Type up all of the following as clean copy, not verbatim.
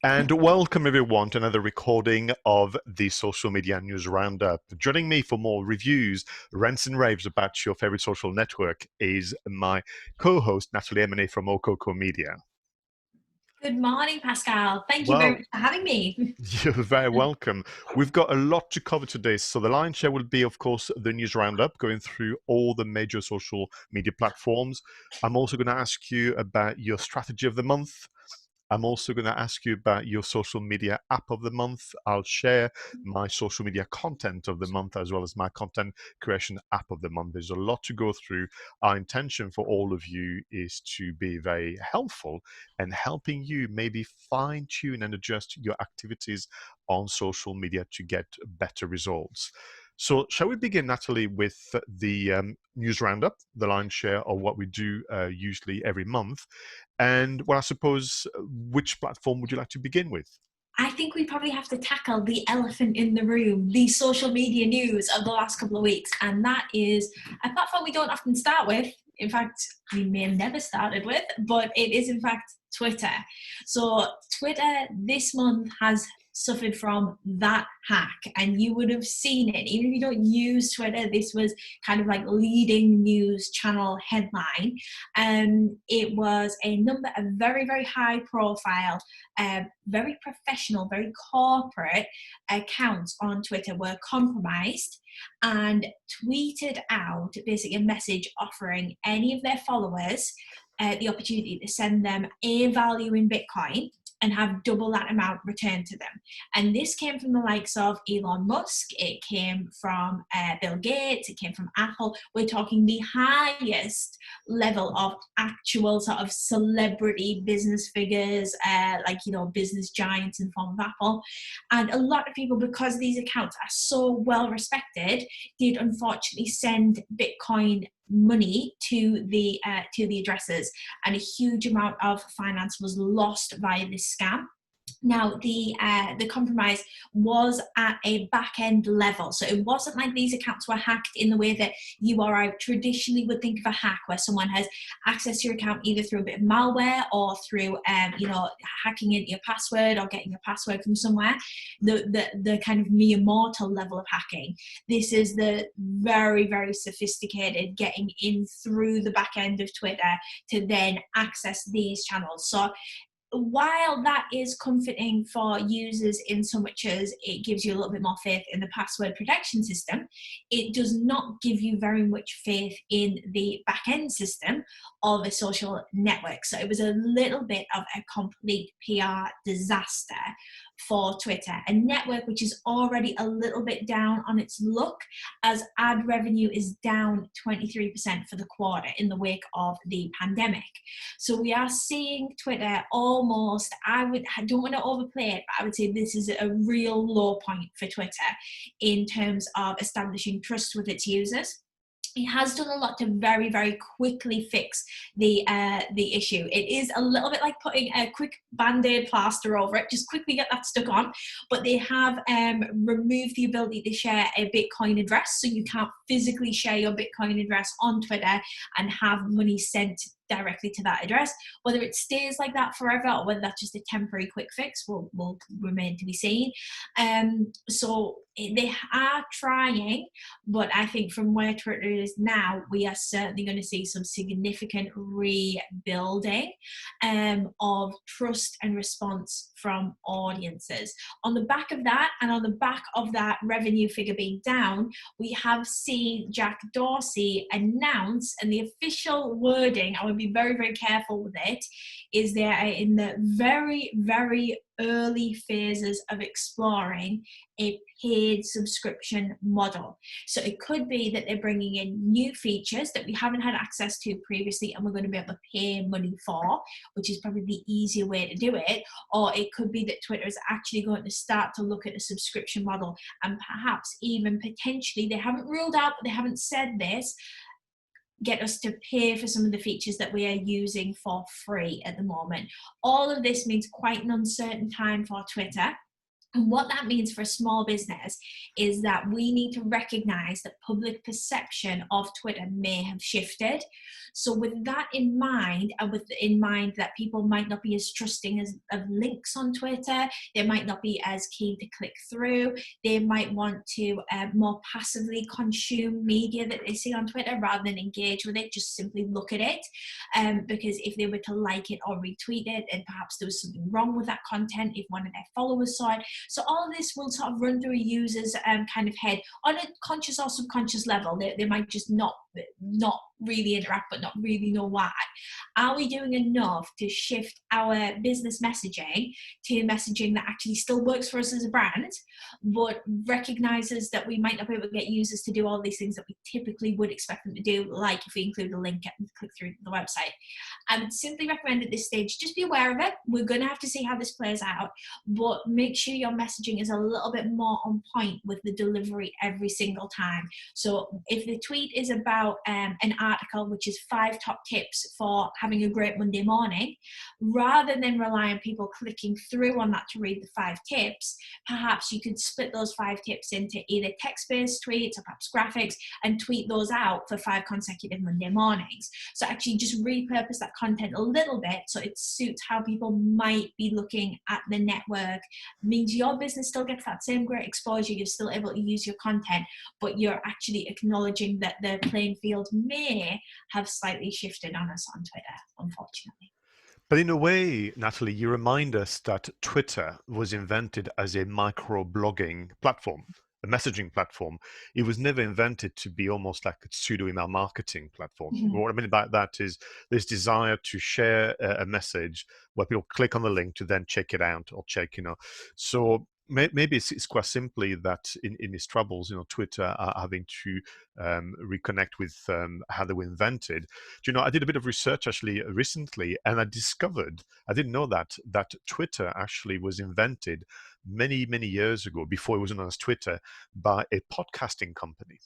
And welcome everyone to another recording of the Social Media News Roundup. Joining me for more reviews, rants and raves about your favorite social network is my co-host, Natalie Eminae from Ococo Media. Good morning, Pascal. Thank you very Well, much for having me. you're very welcome. We've got a lot to cover today. So the lion's share will be, of course, the news roundup, going through all the major social media platforms. I'm also going to ask you about your strategy of the month. I'm also going to ask you about your social media app of the month. I'll share my social media content of the month as well as my content creation app of the month. There's a lot to go through. Our intention for all of you is to be very helpful and helping you maybe fine tune and adjust your activities on social media to get better results. So, shall we begin, Natalie, with the news roundup, the lion's share of what we do usually every month? And well, I suppose, which platform would you like to begin with? I think we probably have to tackle the elephant in the room, the social media news of the last couple of weeks. And that is a platform we don't often start with. In fact, we may have never started with, but it is in fact Twitter. So Twitter this month has suffered from that hack, and you would have seen it. Even if you don't use Twitter, this was kind of like leading news channel headline. It was a number of very, very high profile, very professional, very corporate accounts on Twitter were compromised and tweeted out basically a message offering any of their followers the opportunity to send them a value in Bitcoin and have double that amount returned to them. And this came from the likes of Elon Musk, it came from Bill Gates, it came from Apple. We're talking the highest level of actual sort of celebrity business figures, like, you know, business giants in the form of Apple. And a lot of people, because these accounts are so well respected, did unfortunately send Bitcoin money to the addresses, and a huge amount of finance was lost via this scam. Now, the compromise was at a back-end level. So it wasn't like these accounts were hacked in the way that you or I traditionally would think of a hack, where someone has access to your account either through a bit of malware or through, hacking into your password or getting your password from somewhere. The kind of mere mortal level of hacking. This is the very, very sophisticated getting in through the back end of Twitter to then access these channels. So while that is comforting for users in so much as it gives you a little bit more faith in the password protection system, it does not give you very much faith in the back-end system of a social network. So it was a little bit of a complete PR disaster for Twitter, a network which is already a little bit down on its luck, as ad revenue is down 23% for the quarter in the wake of the pandemic. So we are seeing Twitter almost, I don't want to overplay it, but I would say this is a real low point for Twitter in terms of establishing trust with its users. It has done a lot to very, very quickly fix the issue. It is a little bit like putting a quick band-aid plaster over it, just quickly get that stuck on. But they have removed the ability to share a Bitcoin address, so you can't physically share your Bitcoin address on Twitter and have money sent directly to that address. Whether it stays like that forever or whether that's just a temporary quick fix will remain to be seen. So they are trying, but I think from where Twitter is now, we are certainly going to see some significant rebuilding of trust and response from audiences. On the back of that, and on the back of that revenue figure being down, we have seen Jack Dorsey announce, and the official wording, I would be very, very careful with it, is they are in the very, very early phases of exploring a paid subscription model. So it could be that they're bringing in new features that we haven't had access to previously and we're going to be able to pay money for, which is probably the easier way to do it. Or it could be that Twitter is actually going to start to look at a subscription model, and perhaps even potentially, they haven't ruled out, but they haven't said this, get us to pay for some of the features that we are using for free at the moment. All of this means quite an uncertain time for Twitter. And what that means for a small business is that we need to recognize that public perception of Twitter may have shifted. So with that in mind, and with in mind that people might not be as trusting of links on Twitter, they might not be as keen to click through, they might want to more passively consume media that they see on Twitter rather than engage with it, just simply look at it. Because if they were to like it or retweet it, and perhaps there was something wrong with that content, if one of their followers saw it. So all of this will sort of run through a user's kind of head on a conscious or subconscious level. They might just not really interact, but not really know why. Are we doing enough to shift our business messaging to messaging that actually still works for us as a brand, but recognizes that we might not be able to get users to do all these things that we typically would expect them to do, like if we include a link and click through the website? I would simply recommend at this stage, just be aware of it. We're going to have to see how this plays out, but make sure your messaging is a little bit more on point with the delivery every single time. So if the tweet is about an article, which is 5 top tips for having a great Monday morning, rather than rely on people clicking through on that to read the 5 tips, perhaps you could split those 5 tips into either text-based tweets or perhaps graphics and tweet those out for 5 consecutive Monday mornings. So actually just repurpose that content a little bit so it suits how people might be looking at the network. Means your business still gets that same great exposure, you're still able to use your content, but you're actually acknowledging that the playing field may have slightly shifted on us on Twitter, unfortunately. But in a way, Natalie, you remind us that Twitter was invented as a micro-blogging platform, a messaging platform. It was never invented to be almost like a pseudo-email marketing platform. Mm-hmm. What I mean by that is this desire to share a message where people click on the link to then check it out or check, So maybe it's quite simply that in its troubles, Twitter are having to reconnect with how they were invented. Do you know, I did a bit of research actually recently, and I discovered, I didn't know that Twitter actually was invented many, many years ago, before it was known as Twitter, by a podcasting company.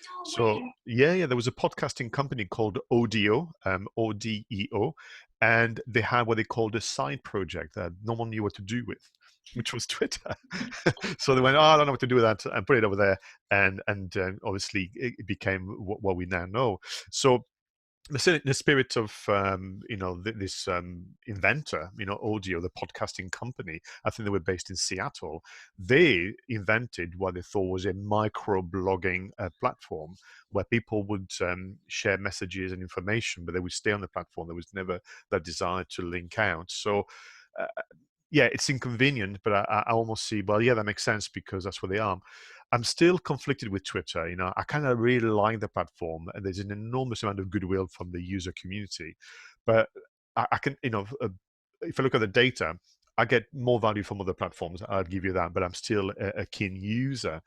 No So way. yeah, there was a podcasting company called Odeo, Odeo, and they had what they called a side project that no one knew what to do with, which was Twitter. So they went, oh, I don't know what to do with that, and put it over there, and obviously it became what we now know. So in the spirit of this inventor, Audio, the podcasting company, I think they were based in Seattle. They invented what they thought was a micro-blogging platform where people would share messages and information, but they would stay on the platform. There was never that desire to link out. So uh, yeah, it's inconvenient, but I almost see, well, yeah, that makes sense because that's where they are. I'm still conflicted with Twitter. I kind of really like the platform, and there's an enormous amount of goodwill from the user community. But I can, if I look at the data, I get more value from other platforms. I'll give you that, but I'm still a keen user.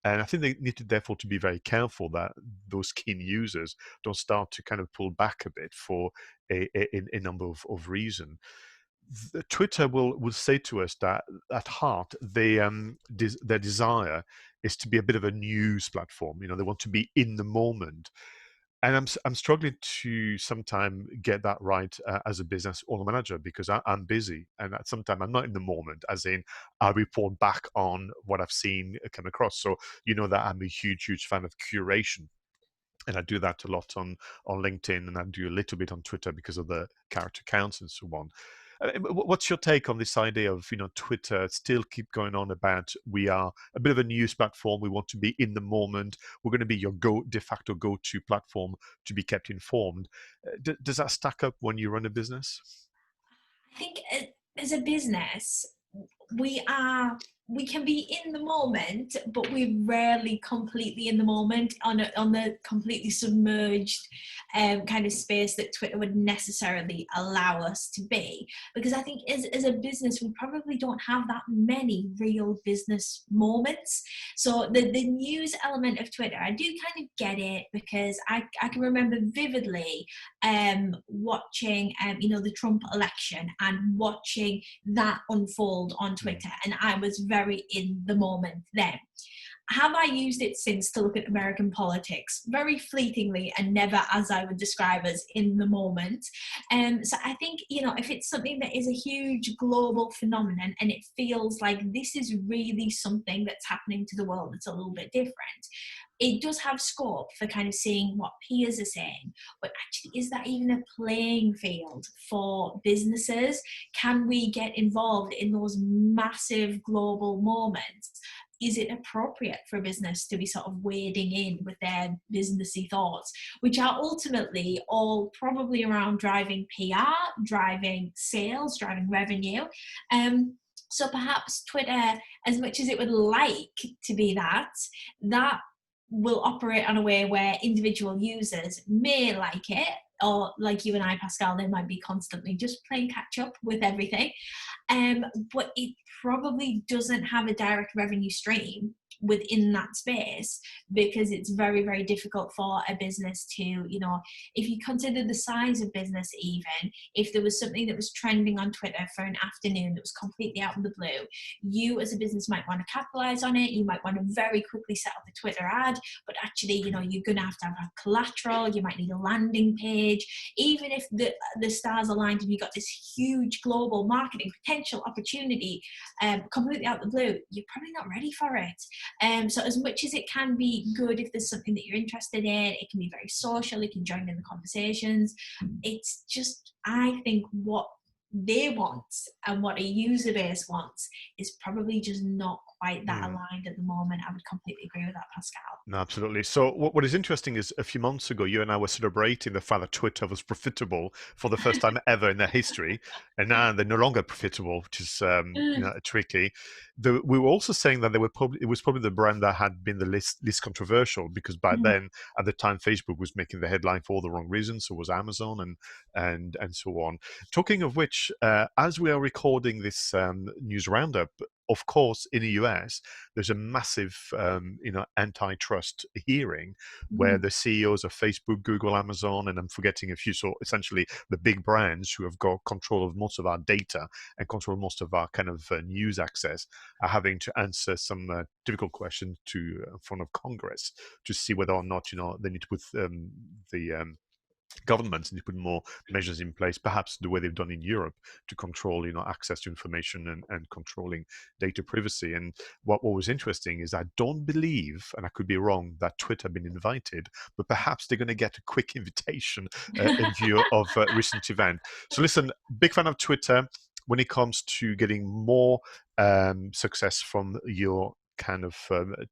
And I think they need to therefore to be very careful that those keen users don't start to kind of pull back a bit for a number of reasons. Twitter will say to us that at heart their desire is to be a bit of a news platform. They want to be in the moment, and I'm struggling to sometimes get that right as a business owner manager, because I'm busy, and at some time I'm not in the moment, as in I report back on what I've seen come across. So that I'm a huge fan of curation. And I do that a lot on LinkedIn, and I do a little bit on Twitter because of the character counts and so on. What's your take on this idea of Twitter still keep going on about we are a bit of a news platform, we want to be in the moment, we're going to be your de facto go-to platform to be kept informed. Does that stack up when you run a business? I think as a business, we can be in the moment, but we're rarely completely in the moment on the completely submerged kind of space that Twitter would necessarily allow us to be. Because I think as a business, we probably don't have that many real business moments. So the news element of Twitter, I do kind of get it, because I can remember vividly watching the Trump election and watching that unfold on Twitter, and I was very in the moment then. have I used it since to look at American politics? Very fleetingly, and never as I would describe as in the moment. So I think, if it's something that is a huge global phenomenon and it feels like this is really something that's happening to the world that's a little bit different, it does have scope for kind of seeing what peers are saying. But actually, is that even a playing field for businesses? Can we get involved in those massive global moments? Is it appropriate for a business to be sort of wading in with their businessy thoughts, which are ultimately all probably around driving PR, driving sales, driving revenue? So perhaps Twitter, as much as it would like to be that will operate on a way where individual users may like it, or like you and I, Pascal, they might be constantly just playing catch up with everything. But it probably doesn't have a direct revenue stream within that space, because it's very, very difficult for a business to, if you consider the size of business, even if there was something that was trending on Twitter for an afternoon that was completely out of the blue, you as a business might want to capitalize on it. You might want to very quickly set up a Twitter ad, but actually, you're going to have collateral. You might need a landing page. Even if the stars aligned and you got this huge global marketing potential opportunity completely out of the blue, you're probably not ready for it. So as much as it can be good if there's something that you're interested in, it can be very social, you can join in the conversations. It's just, I think what they want and what a user base wants is probably just not quite that aligned at the moment. I would completely agree with that, Pascal. No, absolutely. So what is interesting is a few months ago, you and I were celebrating the fact that Twitter was profitable for the first time ever in their history, and now they're no longer profitable, which is tricky. We were also saying that it was probably the brand that had been the least controversial, because by then, at the time, Facebook was making the headline for all the wrong reasons. So was Amazon and so on. Talking of which, as we are recording this news roundup, of course, in the US, there's a massive, antitrust hearing where the CEOs of Facebook, Google, Amazon, and I'm forgetting a few, so essentially the big brands who have got control of most of our data and control most of our kind of news access, are having to answer some difficult questions in front of Congress to see whether or not, they need to put the governments need to put more measures in place, perhaps the way they've done in Europe, to control, access to information and controlling data privacy. And what was interesting is I don't believe, and I could be wrong, that Twitter have been invited, but perhaps they're going to get a quick invitation in view of recent event. So listen, big fan of Twitter when it comes to getting more success from your kind of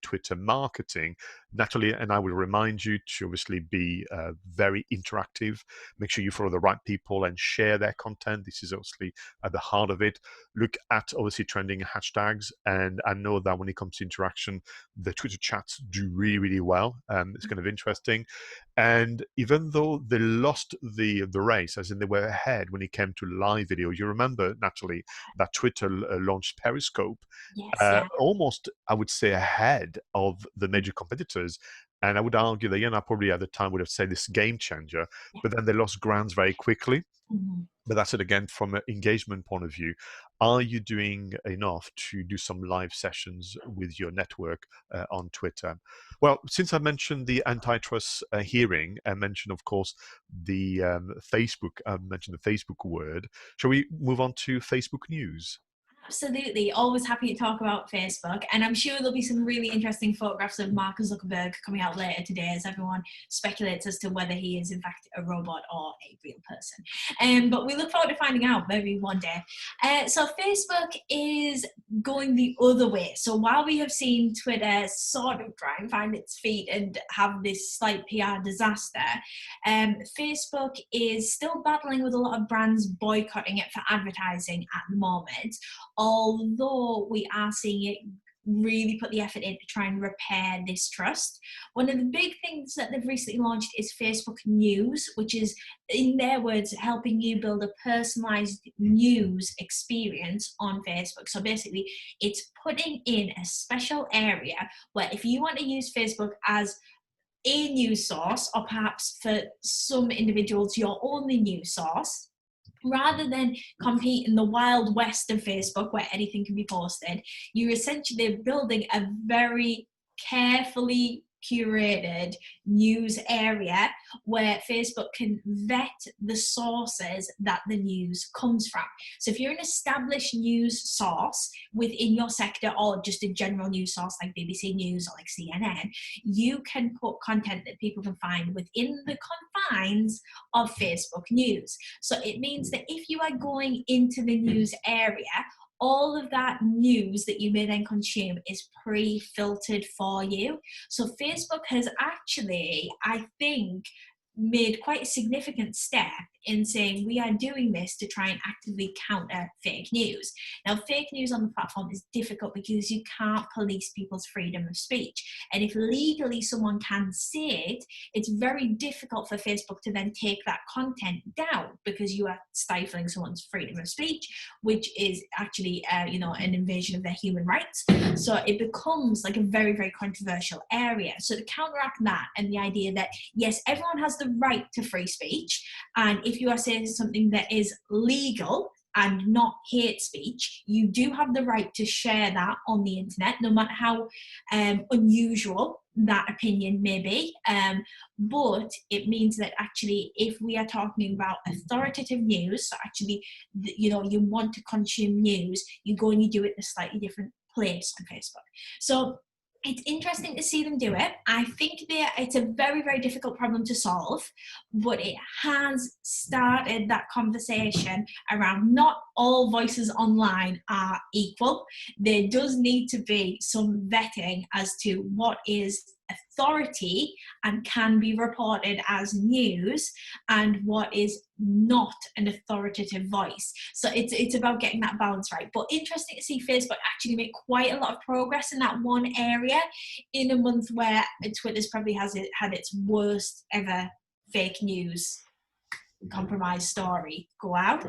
Twitter marketing. Natalie and I will remind you to obviously be very interactive. Make sure you follow the right people and share their content. This is obviously at the heart of it. Look at obviously trending hashtags. And I know that when it comes to interaction, the Twitter chats do really, really well. It's kind of interesting. And even though they lost the race, as in they were ahead when it came to live video, you remember, Natalie, that Twitter launched Periscope, almost, I would say, ahead of the major competitors. And I would argue that, probably at the time would have said this game changer, but then they lost grounds very quickly. But that's it again, from an engagement point of view. Are you doing enough to do some live sessions with your network on Twitter? Well, since I mentioned the antitrust hearing, I mentioned, of course, the Facebook, I mentioned the Facebook word. Shall we move on to Facebook news? Absolutely. Always happy to talk about Facebook. And I'm sure there'll be some really interesting photographs of Mark Zuckerberg coming out later today, as everyone speculates as to whether he is in fact a robot or a real person. But we look forward to finding out maybe one day. So Facebook is going the other way. So while we have seen Twitter sort of try and find its feet and have this slight PR disaster, Facebook is still battling with a lot of brands boycotting it for advertising at the moment, although we are seeing it really put the effort in to try and repair this trust. One of the big things that they've recently launched is Facebook News, which is, in their words, helping you build a personalized news experience on Facebook. So basically, it's putting in a special area where if you want to use Facebook as a news source, or perhaps for some individuals, your only news source, rather than compete in the wild west of Facebook where anything can be posted, you're essentially building a very carefully curated news area where Facebook can vet the sources that the news comes from. So if you're an established news source within your sector, or just a general news source like BBC News or like CNN, you can put content that people can find within the confines of Facebook News. So it means that if you are going into the news area, all of that news that you may then consume is pre-filtered for you. So Facebook has actually, I think, made quite a significant step in saying we are doing this to try and actively counter fake news. Now, fake news on the platform is difficult because you can't police people's freedom of speech. And if legally someone can say it, it's very difficult for Facebook to then take that content down because you are stifling someone's freedom of speech, which is actually, an invasion of their human rights. So it becomes like a very, very controversial area. So to counteract that and the idea that, yes, everyone has the right to free speech, and if you are saying something that is legal and not hate speech, you do have the right to share that on the internet, no matter how unusual that opinion may be. But it means that actually, if we are talking about authoritative news, so actually, you want to consume news, you go and you do it in a slightly different place on Facebook. So it's interesting to see them do it. I think it's a very, very difficult problem to solve, but it has started that conversation around not all voices online are equal. There does need to be some vetting as to what is authority and can be reported as news and what is not an authoritative voice. So it's about getting that balance right. But interesting to see Facebook actually make quite a lot of progress in that one area in a month where Twitter's probably had its worst ever fake news compromise story go out.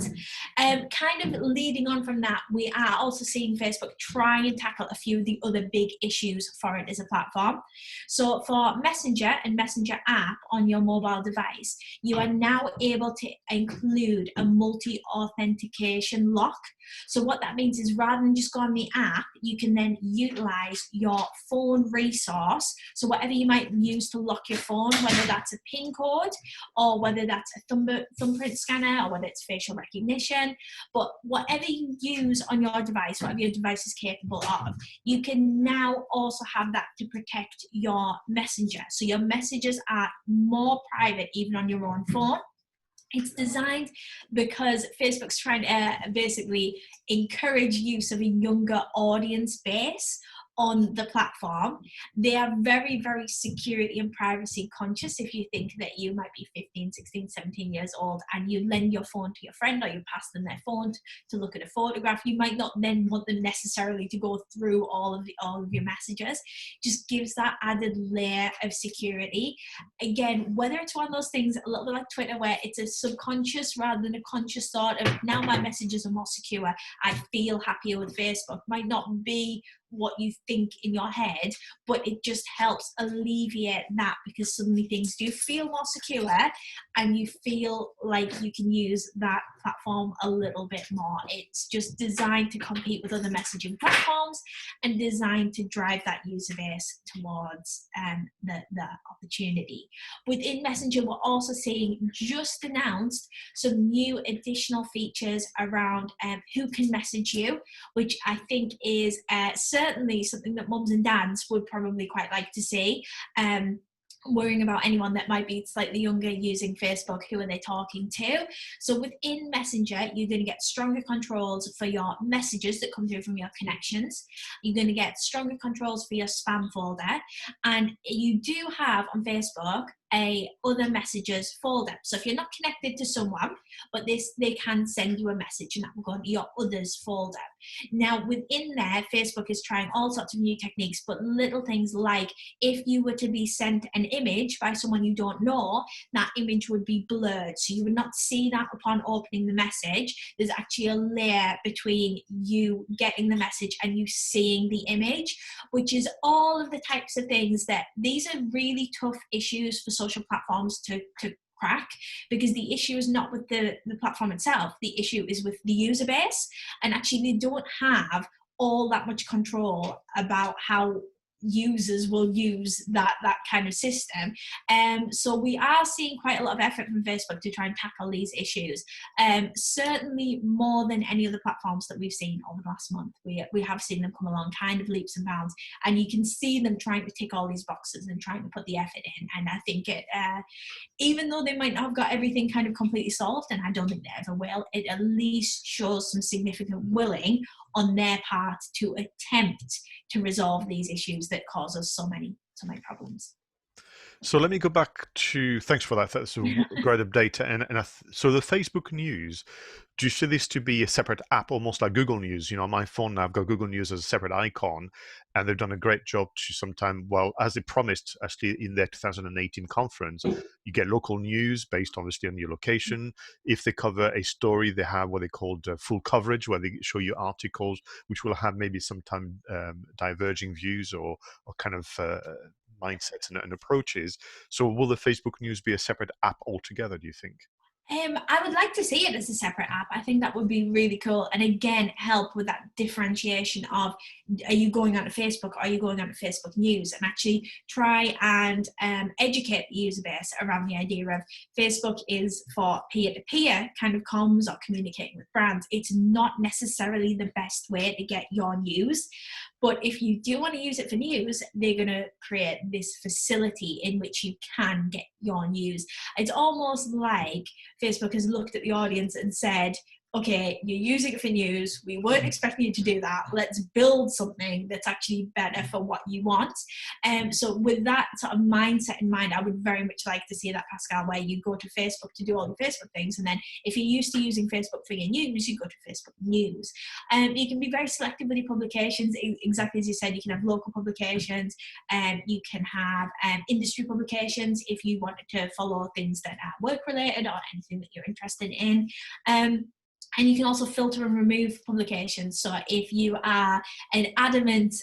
Kind of leading on from that, we are also seeing Facebook try and tackle a few of the other big issues for it as a platform. So for Messenger and Messenger app on your mobile device, you are now able to include a multi-authentication lock. So what that means is rather than just go on the app, you can then utilize your phone resource. So whatever you might use to lock your phone, whether that's a PIN code or whether that's a thumbprint scanner or whether it's facial recognition, but whatever you use on your device, whatever your device is capable of, you can now also have that to protect your messenger. So your messages are more private even on your own phone. It's designed because Facebook's trying to basically encourage use of a younger audience base on the platform. They are very, very security and privacy conscious. If you think that you might be 15, 16, 17 years old and you lend your phone to your friend or you pass them their phone to look at a photograph, you might not then want them necessarily to go through all of your messages. Just gives that added layer of security. Again, whether it's one of those things a little bit like Twitter where it's a subconscious rather than a conscious thought of now my messages are more secure, I feel happier with Facebook, might not be what you think in your head, but it just helps alleviate that because suddenly things do feel more secure and you feel like you can use that platform a little bit more. It's just designed to compete with other messaging platforms and designed to drive that user base towards the opportunity. Within Messenger, we're also seeing just announced some new additional features around who can message you, which I think is certainly something that mums and dads would probably quite like to see. Worrying about anyone that might be slightly younger using Facebook, who are they talking to? So within Messenger, you're going to get stronger controls for your messages that come through from your connections. You're going to get stronger controls for your spam folder. And you do have on Facebook a other messages folder. So if you're not connected to someone, but they can send you a message and that will go into your others folder. Now within there, Facebook is trying all sorts of new techniques, but little things like if you were to be sent an image by someone you don't know, that image would be blurred. So you would not see that upon opening the message. There's actually a layer between you getting the message and you seeing the image, which is all of the types of things that these are really tough issues for social platforms to crack, because the issue is not with the platform itself. The issue is with the user base, and actually they don't have all that much control about how users will use that kind of system. So we are seeing quite a lot of effort from Facebook to try and tackle these issues. Certainly more than any other platforms that we've seen over the last month. We have seen them come along kind of leaps and bounds, and you can see them trying to tick all these boxes and trying to put the effort in. And I think even though they might not have got everything kind of completely solved, and I don't think they ever will, it at least shows some significant willing on their part to attempt to resolve these issues that cause us so many problems. So let me go back to, thanks for that. That's a great update. So the Facebook News, do you see this to be a separate app, almost like Google News? On my phone now, I've got Google News as a separate icon, and they've done a great job to sometime, well, as they promised, actually, in their 2018 conference, you get local news based obviously on your location. If they cover a story, they have what they called full coverage, where they show you articles, which will have maybe sometime diverging views or kind of mindsets and approaches. So will the Facebook News be a separate app altogether, do you think? I would like to see it as a separate app. I think that would be really cool. And again, help with that differentiation of, are you going onto Facebook? Are you going onto Facebook News? And actually try and educate the user base around the idea of Facebook is for peer-to-peer kind of comms or communicating with brands. It's not necessarily the best way to get your news. But if you do want to use it for news, they're going to create this facility in which you can get your news. It's almost like Facebook has looked at the audience and said, okay, you're using it for news. We weren't expecting you to do that. Let's build something that's actually better for what you want. So with that sort of mindset in mind, I would very much like to see that, Pascal, where you go to Facebook to do all the Facebook things. And then if you're used to using Facebook for your news, you go to Facebook News. You can be very selective with your publications. Exactly as you said, you can have local publications. You can have industry publications if you wanted to follow things that are work-related or anything that you're interested in. And you can also filter and remove publications. So if you are an adamant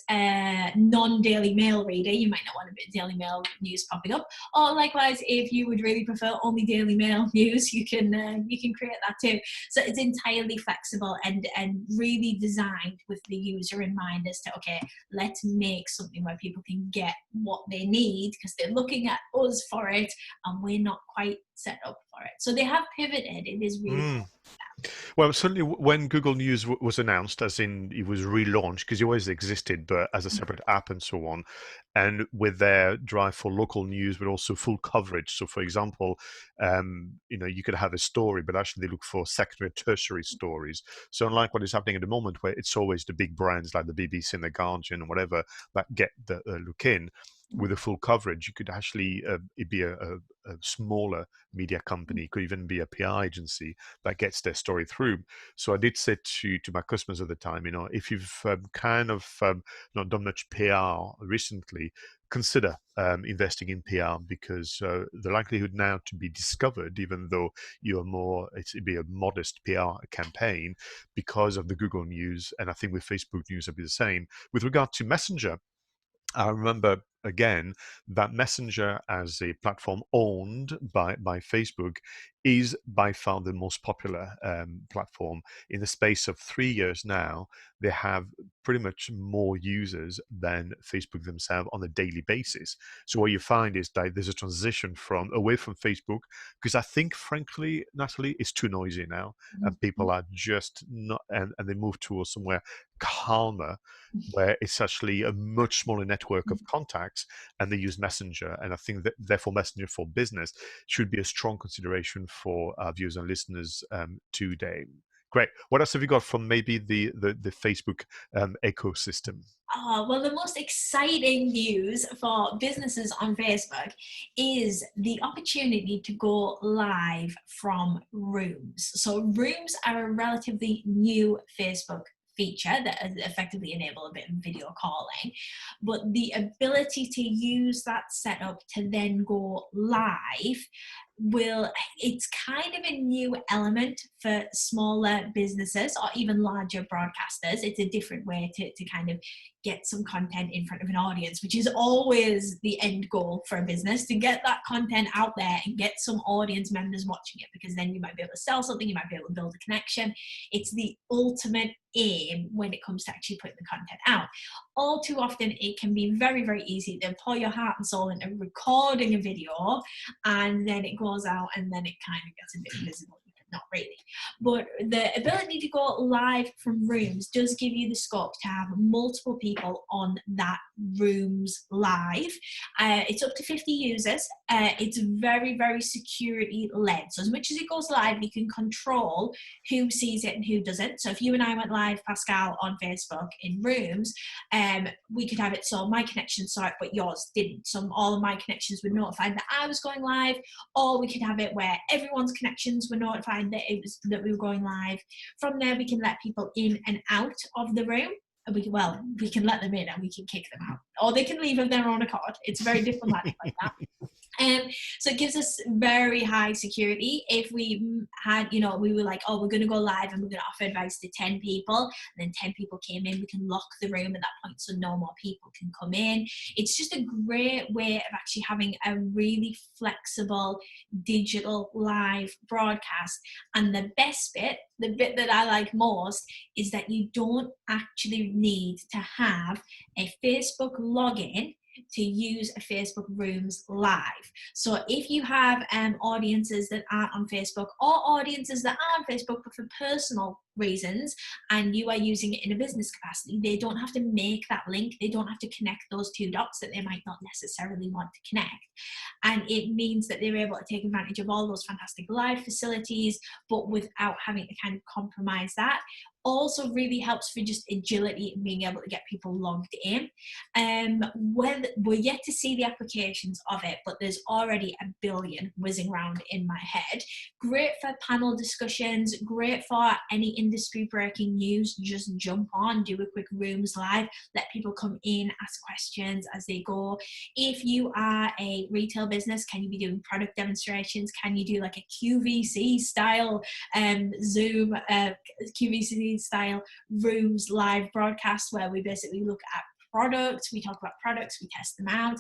non-Daily Mail reader, you might not want a bit of Daily Mail news popping up. Or likewise, if you would really prefer only Daily Mail news, you can create that too. So it's entirely flexible and really designed with the user in mind as to, okay, let's make something where people can get what they need because they're looking at us for it and we're not quite set up for it. So they have pivoted. It is really Well, certainly when Google News was announced, as in it was relaunched, because it always existed, but as a separate app and so on, and with their drive for local news, but also full coverage. So, for example, you could have a story, but actually they look for secondary, tertiary stories. So, unlike what is happening at the moment, where it's always the big brands like the BBC and the Guardian and whatever that get the look in. With a full coverage, you could actually it'd be a smaller media company, could even be a PR agency that gets their story through. So I did say to my customers at the time, if you've kind of not done much PR recently, consider investing in PR because the likelihood now to be discovered, even though it'd be a modest PR campaign because of the Google News, and I think with Facebook News it'll be the same. With regard to Messenger, I remember again that Messenger as a platform owned by Facebook is by far the most popular platform. In the space of 3 years now, they have pretty much more users than Facebook themselves on a daily basis. So what you find is that there's a transition away from Facebook, because I think, frankly, Natalie, it's too noisy now, and people are just not, and they move towards somewhere calmer, where it's actually a much smaller network of contacts, and they use Messenger. And I think that therefore Messenger for Business should be a strong consideration for our viewers and listeners today. Great. What else have you got from maybe the Facebook ecosystem? Well, the most exciting news for businesses on Facebook is the opportunity to go live from Rooms. So Rooms are a relatively new Facebook feature that effectively enable a bit of video calling, but the ability to use that setup to then go live it's kind of a new element for smaller businesses or even larger broadcasters. It's a different way to kind of get some content in front of an audience, which is always the end goal for a business, to get that content out there and get some audience members watching it, because then you might be able to sell something, you might be able to build a connection. It's the ultimate aim when it comes to actually putting the content out. All too often it can be very, very easy to pour your heart and soul into recording a video, and then it goes out and then it kind of gets a bit visible. Not really. But the ability to go live from rooms does give you the scope to have multiple people on that rooms live. It's up to 50 users. It's very, very security led. So as much as it goes live, you can control who sees it and who doesn't. So if you and I went live, Pascal, on Facebook in rooms, we could have it so my connection saw it, but yours didn't. So all of my connections were notified that I was going live, or we could have it where everyone's connections were notified that we were going live. From there, we can let people in and out of the room. And we can let them in and we can kick them out, or they can leave of their own accord. It's very diplomatic like that. So it gives us very high security. If we had, we were like, oh, we're going to go live and we're going to offer advice to 10 people, and then 10 people came in, we can lock the room at that point so no more people can come in. It's just a great way of actually having a really flexible digital live broadcast. And the best bit, the bit that I like most, is that you don't actually need to have a Facebook login to use a Facebook Rooms live. So if you have audiences that aren't on Facebook, or audiences that are on Facebook but for personal reasons, and you are using it in a business capacity, they don't have to make that link. They don't have to connect those two dots that they might not necessarily want to connect. And it means that they're able to take advantage of all those fantastic live facilities, but without having to kind of compromise that. Also really helps for just agility and being able to get people logged in. We're yet to see the applications of it, but there's already a billion whizzing around in my head. Great for panel discussions, great for any industry breaking news. Just jump on, do a quick rooms live, let people come in, ask questions as they go. If you are a retail business, can you be doing product demonstrations? Can you do like a QVC style Zoom QVC style rooms live broadcast, where we basically look at products, we talk about products, we test them out.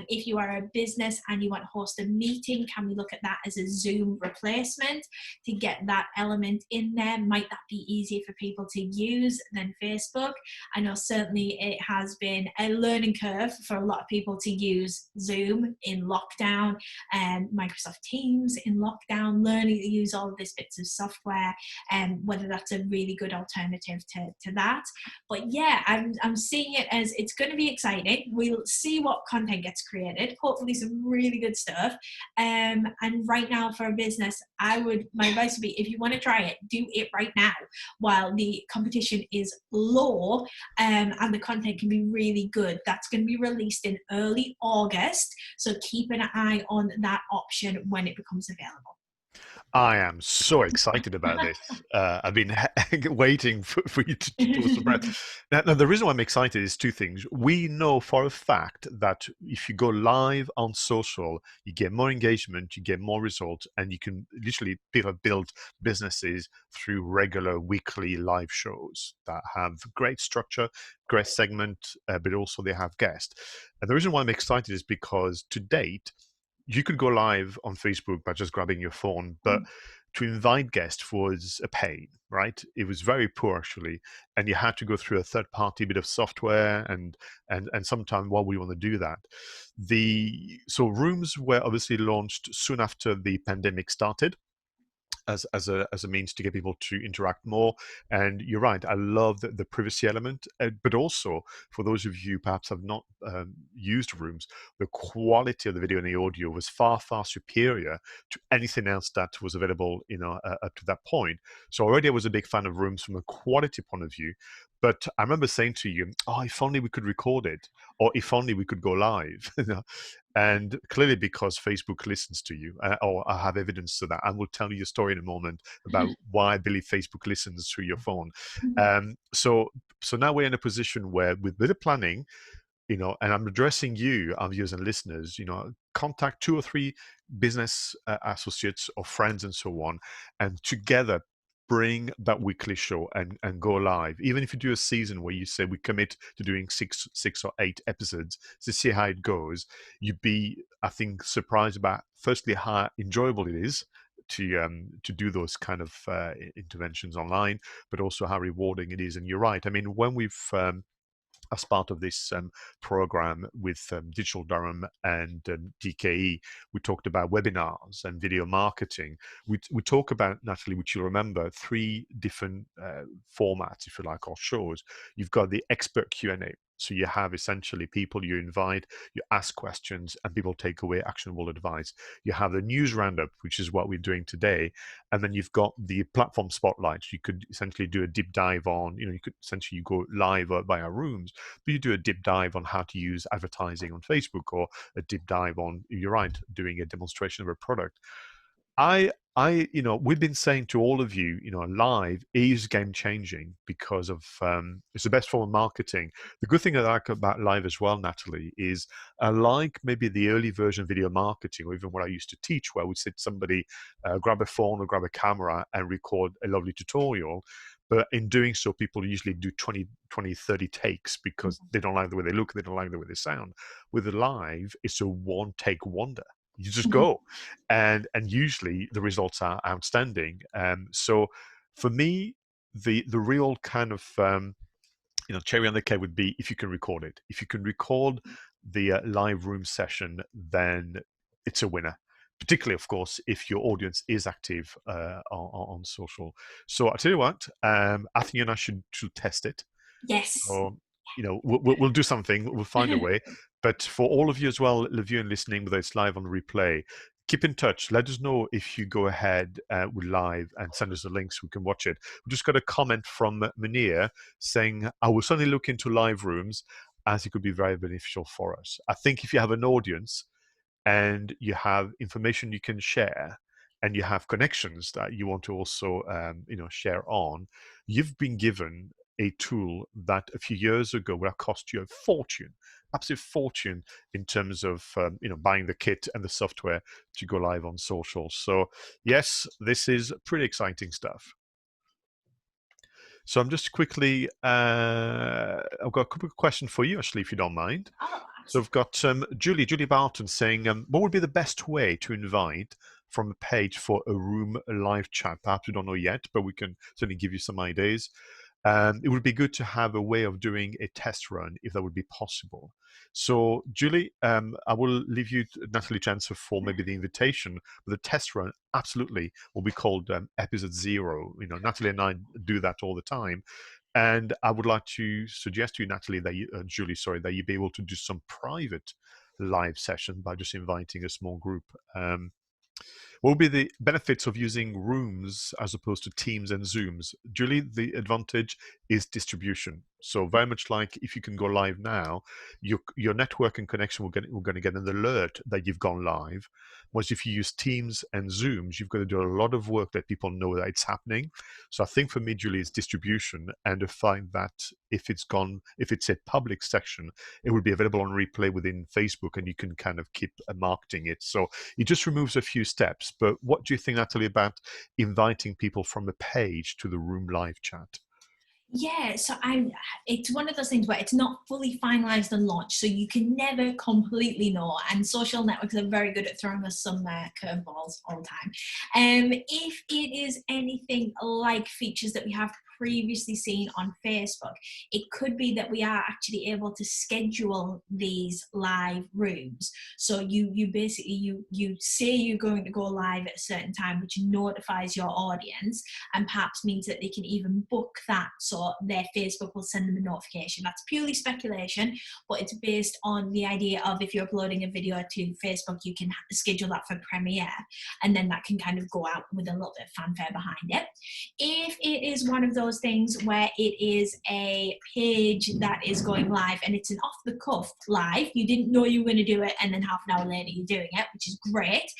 If you are a business and you want to host a meeting, can we look at that as a Zoom replacement to get that element in there? Might that be easier for people to use than Facebook? I know certainly it has been a learning curve for a lot of people to use Zoom in lockdown, and Microsoft Teams in lockdown, learning to use all of these bits of software, and whether that's a really good alternative to that. But yeah, I'm seeing it as it's going to be exciting. We'll see what content gets created, hopefully some really good stuff. And right now for a business, my advice would be, if you want to try it, do it right now while the competition is low, and the content can be really good. That's going to be released in early August, so keep an eye on that option when it becomes available. I am so excited about this. I've been waiting for you to do some breath. Now, the reason why I'm excited is two things. We know for a fact that if you go live on social, you get more engagement, you get more results, and you can literally build businesses through regular weekly live shows that have great structure, great segment, but also they have guests. And the reason why I'm excited is because to date, you could go live on Facebook by just grabbing your phone, but to invite guests was a pain, right? It was very poor actually, and you had to go through a third-party bit of software, and sometimes while we want to do that, so rooms were obviously launched soon after the pandemic started, as a means to get people to interact more. And you're right, I love the privacy element, but also for those of you perhaps have not used rooms, the quality of the video and the audio was far superior to anything else that was available up to that point. So already I was a big fan of rooms from a quality point of view. But I remember saying to you, oh, if only we could record it, or if only we could go live. And clearly because Facebook listens to you, or I have evidence to that, and we'll tell you a story in a moment about why I believe Facebook listens through your phone. So now we're in a position where with a bit of planning, and I'm addressing you, our viewers and listeners, contact 2 or 3 business associates or friends and so on, and together bring that weekly show and go live. Even if you do a season where you say we commit to doing six or 8 episodes to see how it goes, you'd be, I think, surprised about firstly how enjoyable it is to do those kind of interventions online, but also how rewarding it is. And you're right. I mean, when we've as part of this program with Digital Durham and DKE, we talked about webinars and video marketing. We talk about, Natalie, which you'll remember, 3 different formats, if you like, or shows. You've got the expert Q&A. So you have essentially people you invite, you ask questions, and people take away actionable advice. You have the news roundup, which is what we're doing today. And then you've got the platform spotlight. You could essentially do a deep dive on, you could essentially go live via rooms, but you do a deep dive on how to use advertising on Facebook, or a deep dive on, you're right, doing a demonstration of a product. We've been saying to all of you, live is game changing because of it's the best form of marketing. The good thing I like about live as well, Natalie, is like maybe the early version of video marketing, or even what I used to teach, where we sit somebody, grab a phone or grab a camera and record a lovely tutorial. But in doing so, people usually do 20, 30 takes because they don't like the way they look, they don't like the way they sound. With the live, it's a one take wonder. You just go, and usually the results are outstanding. So for me, the real kind of cherry on the cake would be if you can record it. If you can record the live room session, then it's a winner. Particularly, of course, if your audience is active on social. So I tell you what, I think you and I should test it. Yes. So, we'll do something. We'll find a way. But for all of you as well, the viewing and listening, whether it's live on replay, keep in touch. Let us know if you go ahead with live and send us the links so we can watch it. We just got a comment from Munir saying, I will certainly look into live rooms as it could be very beneficial for us. I think if you have an audience and you have information you can share, and you have connections that you want to also share on, you've been given a tool that a few years ago would have cost you a fortune, absolute fortune, in terms of buying the kit and the software to go live on social. So yes, this is pretty exciting stuff. So I'm just quickly, I've got a couple of questions for you, actually, if you don't mind. Oh, So I've got Julie Barton saying, what would be the best way to invite from a page for a room live chat? Perhaps we don't know yet, but we can certainly give you some ideas. It would be good to have a way of doing a test run if that would be possible. So, Julie, I will leave you, Natalie, to answer for maybe the invitation. But the test run, absolutely, will be called episode 0. Natalie and I do that all the time. And I would like to suggest to you, Natalie, that Julie, sorry, that you be able to do some private live session by just inviting a small group. What will be the benefits of using rooms as opposed to Teams and Zooms? Julie, the advantage is distribution. So very much like if you can go live now, your network and connection we're going to get an alert that you've gone live. Whereas if you use Teams and Zooms, you've got to do a lot of work that people know that it's happening. So I think for me, Julie, it's distribution, and to find that if it's a public section, it will be available on replay within Facebook, and you can kind of keep marketing it. So it just removes a few steps. But what do you think, Natalie, about inviting people from a page to the room live chat? Yeah, so it's one of those things where it's not fully finalized and launched, so you can never completely know, and social networks are very good at throwing us some curveballs all the time. If it is anything like features that we have previously seen on Facebook, it could be that we are actually able to schedule these live rooms. So you basically you say you're going to go live at a certain time, which notifies your audience, and perhaps means that they can even book that, so their Facebook will send them a notification. That's purely speculation, but it's based on the idea of if you're uploading a video to Facebook, you can schedule that for premiere, and then that can kind of go out with a little bit of fanfare behind it. If it is one of those things where it is a page that is going live and it's an off-the-cuff live, you didn't know you were going to do it, and then half an hour later you're doing it, which is great.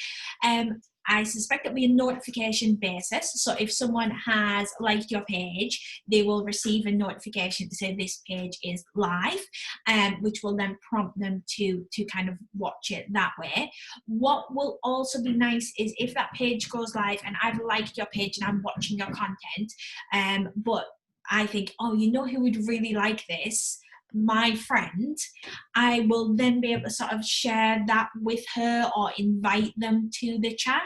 I suspect it'll be a notification basis. So if someone has liked your page, they will receive a notification to say this page is live, which will then prompt them to kind of watch it that way. What will also be nice is if that page goes live and I've liked your page and I'm watching your content, but I think, oh, you know who would really like this? My friend. I will then be able to sort of share that with her or invite them to the chat,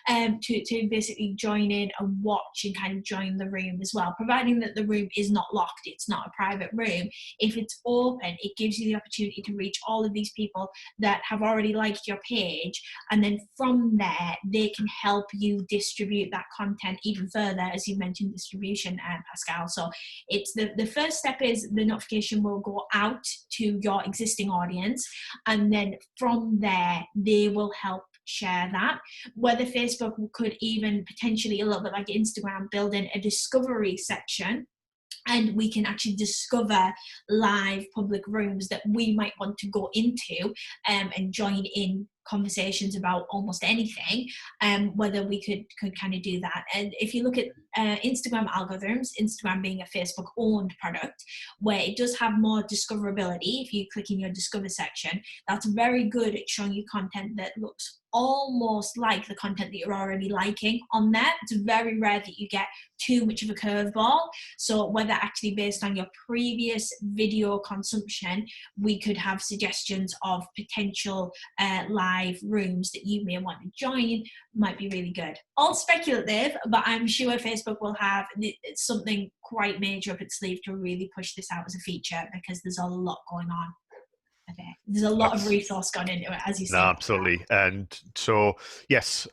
to basically join in and watch and kind of join the room as well, providing that the room is not locked, it's not a private room. If it's open, it gives you the opportunity to reach all of these people that have already liked your page, and then from there they can help you distribute that content even further, as you mentioned distribution, Pascal. So it's the first step is the notification will go out to your existing audience, and then from there they will help share that. Whether Facebook could even potentially, a little bit like Instagram, build in a discovery section, and we can actually discover live public rooms that we might want to go into, and join in conversations about almost anything, whether we could kind of do that. And if you look at Instagram algorithms, Instagram being a Facebook owned product, where it does have more discoverability, if you click in your discover section, that's very good at showing you content that looks almost like the content that you're already liking on there. It's very rare that you get too much of a curveball. So whether actually based on your previous video consumption, we could have suggestions of potential live rooms that you may want to join, might be really good. All speculative, but I'm sure Facebook will have something quite major up its sleeve to really push this out as a feature, because there's a lot going on. Okay. There's a lot of resource gone into it, as you said. No, absolutely. And so, yes,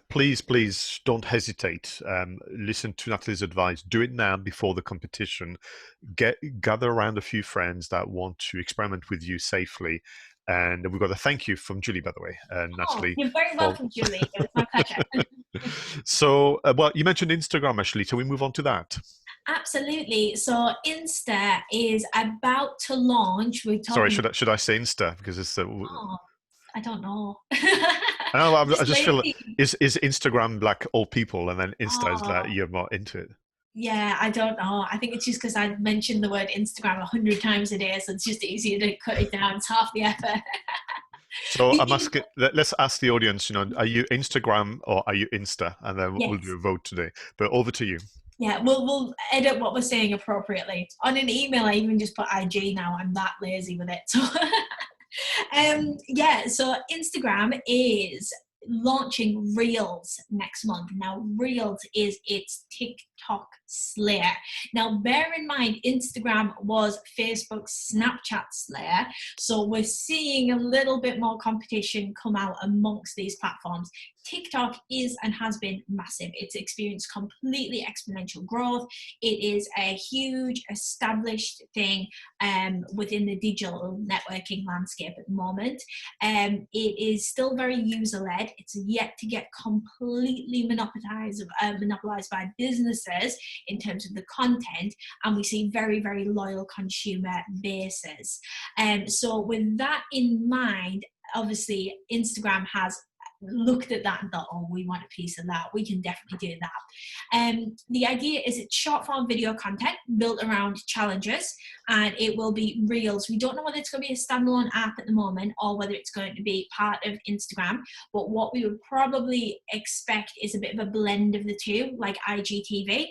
please don't hesitate. Listen to Natalie's advice. Do it now before the competition. Gather around a few friends that want to experiment with you safely. And we've got a thank you from Julie, by the way, Natalie. You're very welcome, Julie. It was my pleasure. So, well, you mentioned Instagram, actually. Shall we move on to that? Absolutely. So Insta is about to launch. Sorry, should I say Insta, because it's the? Oh, I don't know. I just feel is Instagram like all people, and then Insta is like you're more into it. Yeah, I don't know. I think it's just because I've mentioned the word Instagram 100 times a day, so it's just easier to cut it down. It's half the effort. So I'm asking, let's ask the audience, are you Instagram or are you Insta? And then we'll do a vote today. But over to you. Yeah, we'll edit what we're saying appropriately. On an email, I even just put IG now. I'm that lazy with it. So, so Instagram is launching Reels next month. Now, Reels is its TikTok slayer. Now, bear in mind, Instagram was Facebook's Snapchat slayer. So we're seeing a little bit more competition come out amongst these platforms. TikTok is and has been massive. It's experienced completely exponential growth. It is a huge established thing within the digital networking landscape at the moment. It is still very user-led. It's yet to get completely monopolized by businesses in terms of the content, and we see very, very loyal consumer bases. So with that in mind, obviously Instagram has looked at that and thought, oh, we want a piece of that. We can definitely do that. The idea is it's short form video content built around challenges, and it will be Reels. We don't know whether it's going to be a standalone app at the moment or whether it's going to be part of Instagram, but what we would probably expect is a bit of a blend of the two, like IGTV.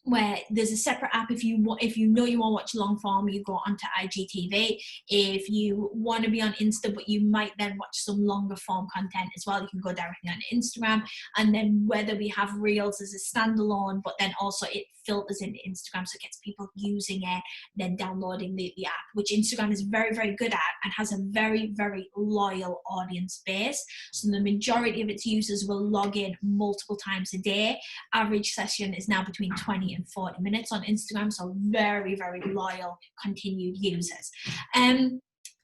Where there's a separate app if you know you want to watch long form, you go onto IGTV. If you want to be on Insta, but you might then watch some longer form content as well, you can go directly on Instagram. And then whether we have Reels as a standalone, but then also it filters into Instagram, so it gets people using it, then downloading the app, which Instagram is very, very good at and has a very, very loyal audience base. So the majority of its users will log in multiple times a day. Average session is now between 20 and 40 minutes on Instagram, so very, very loyal continued users.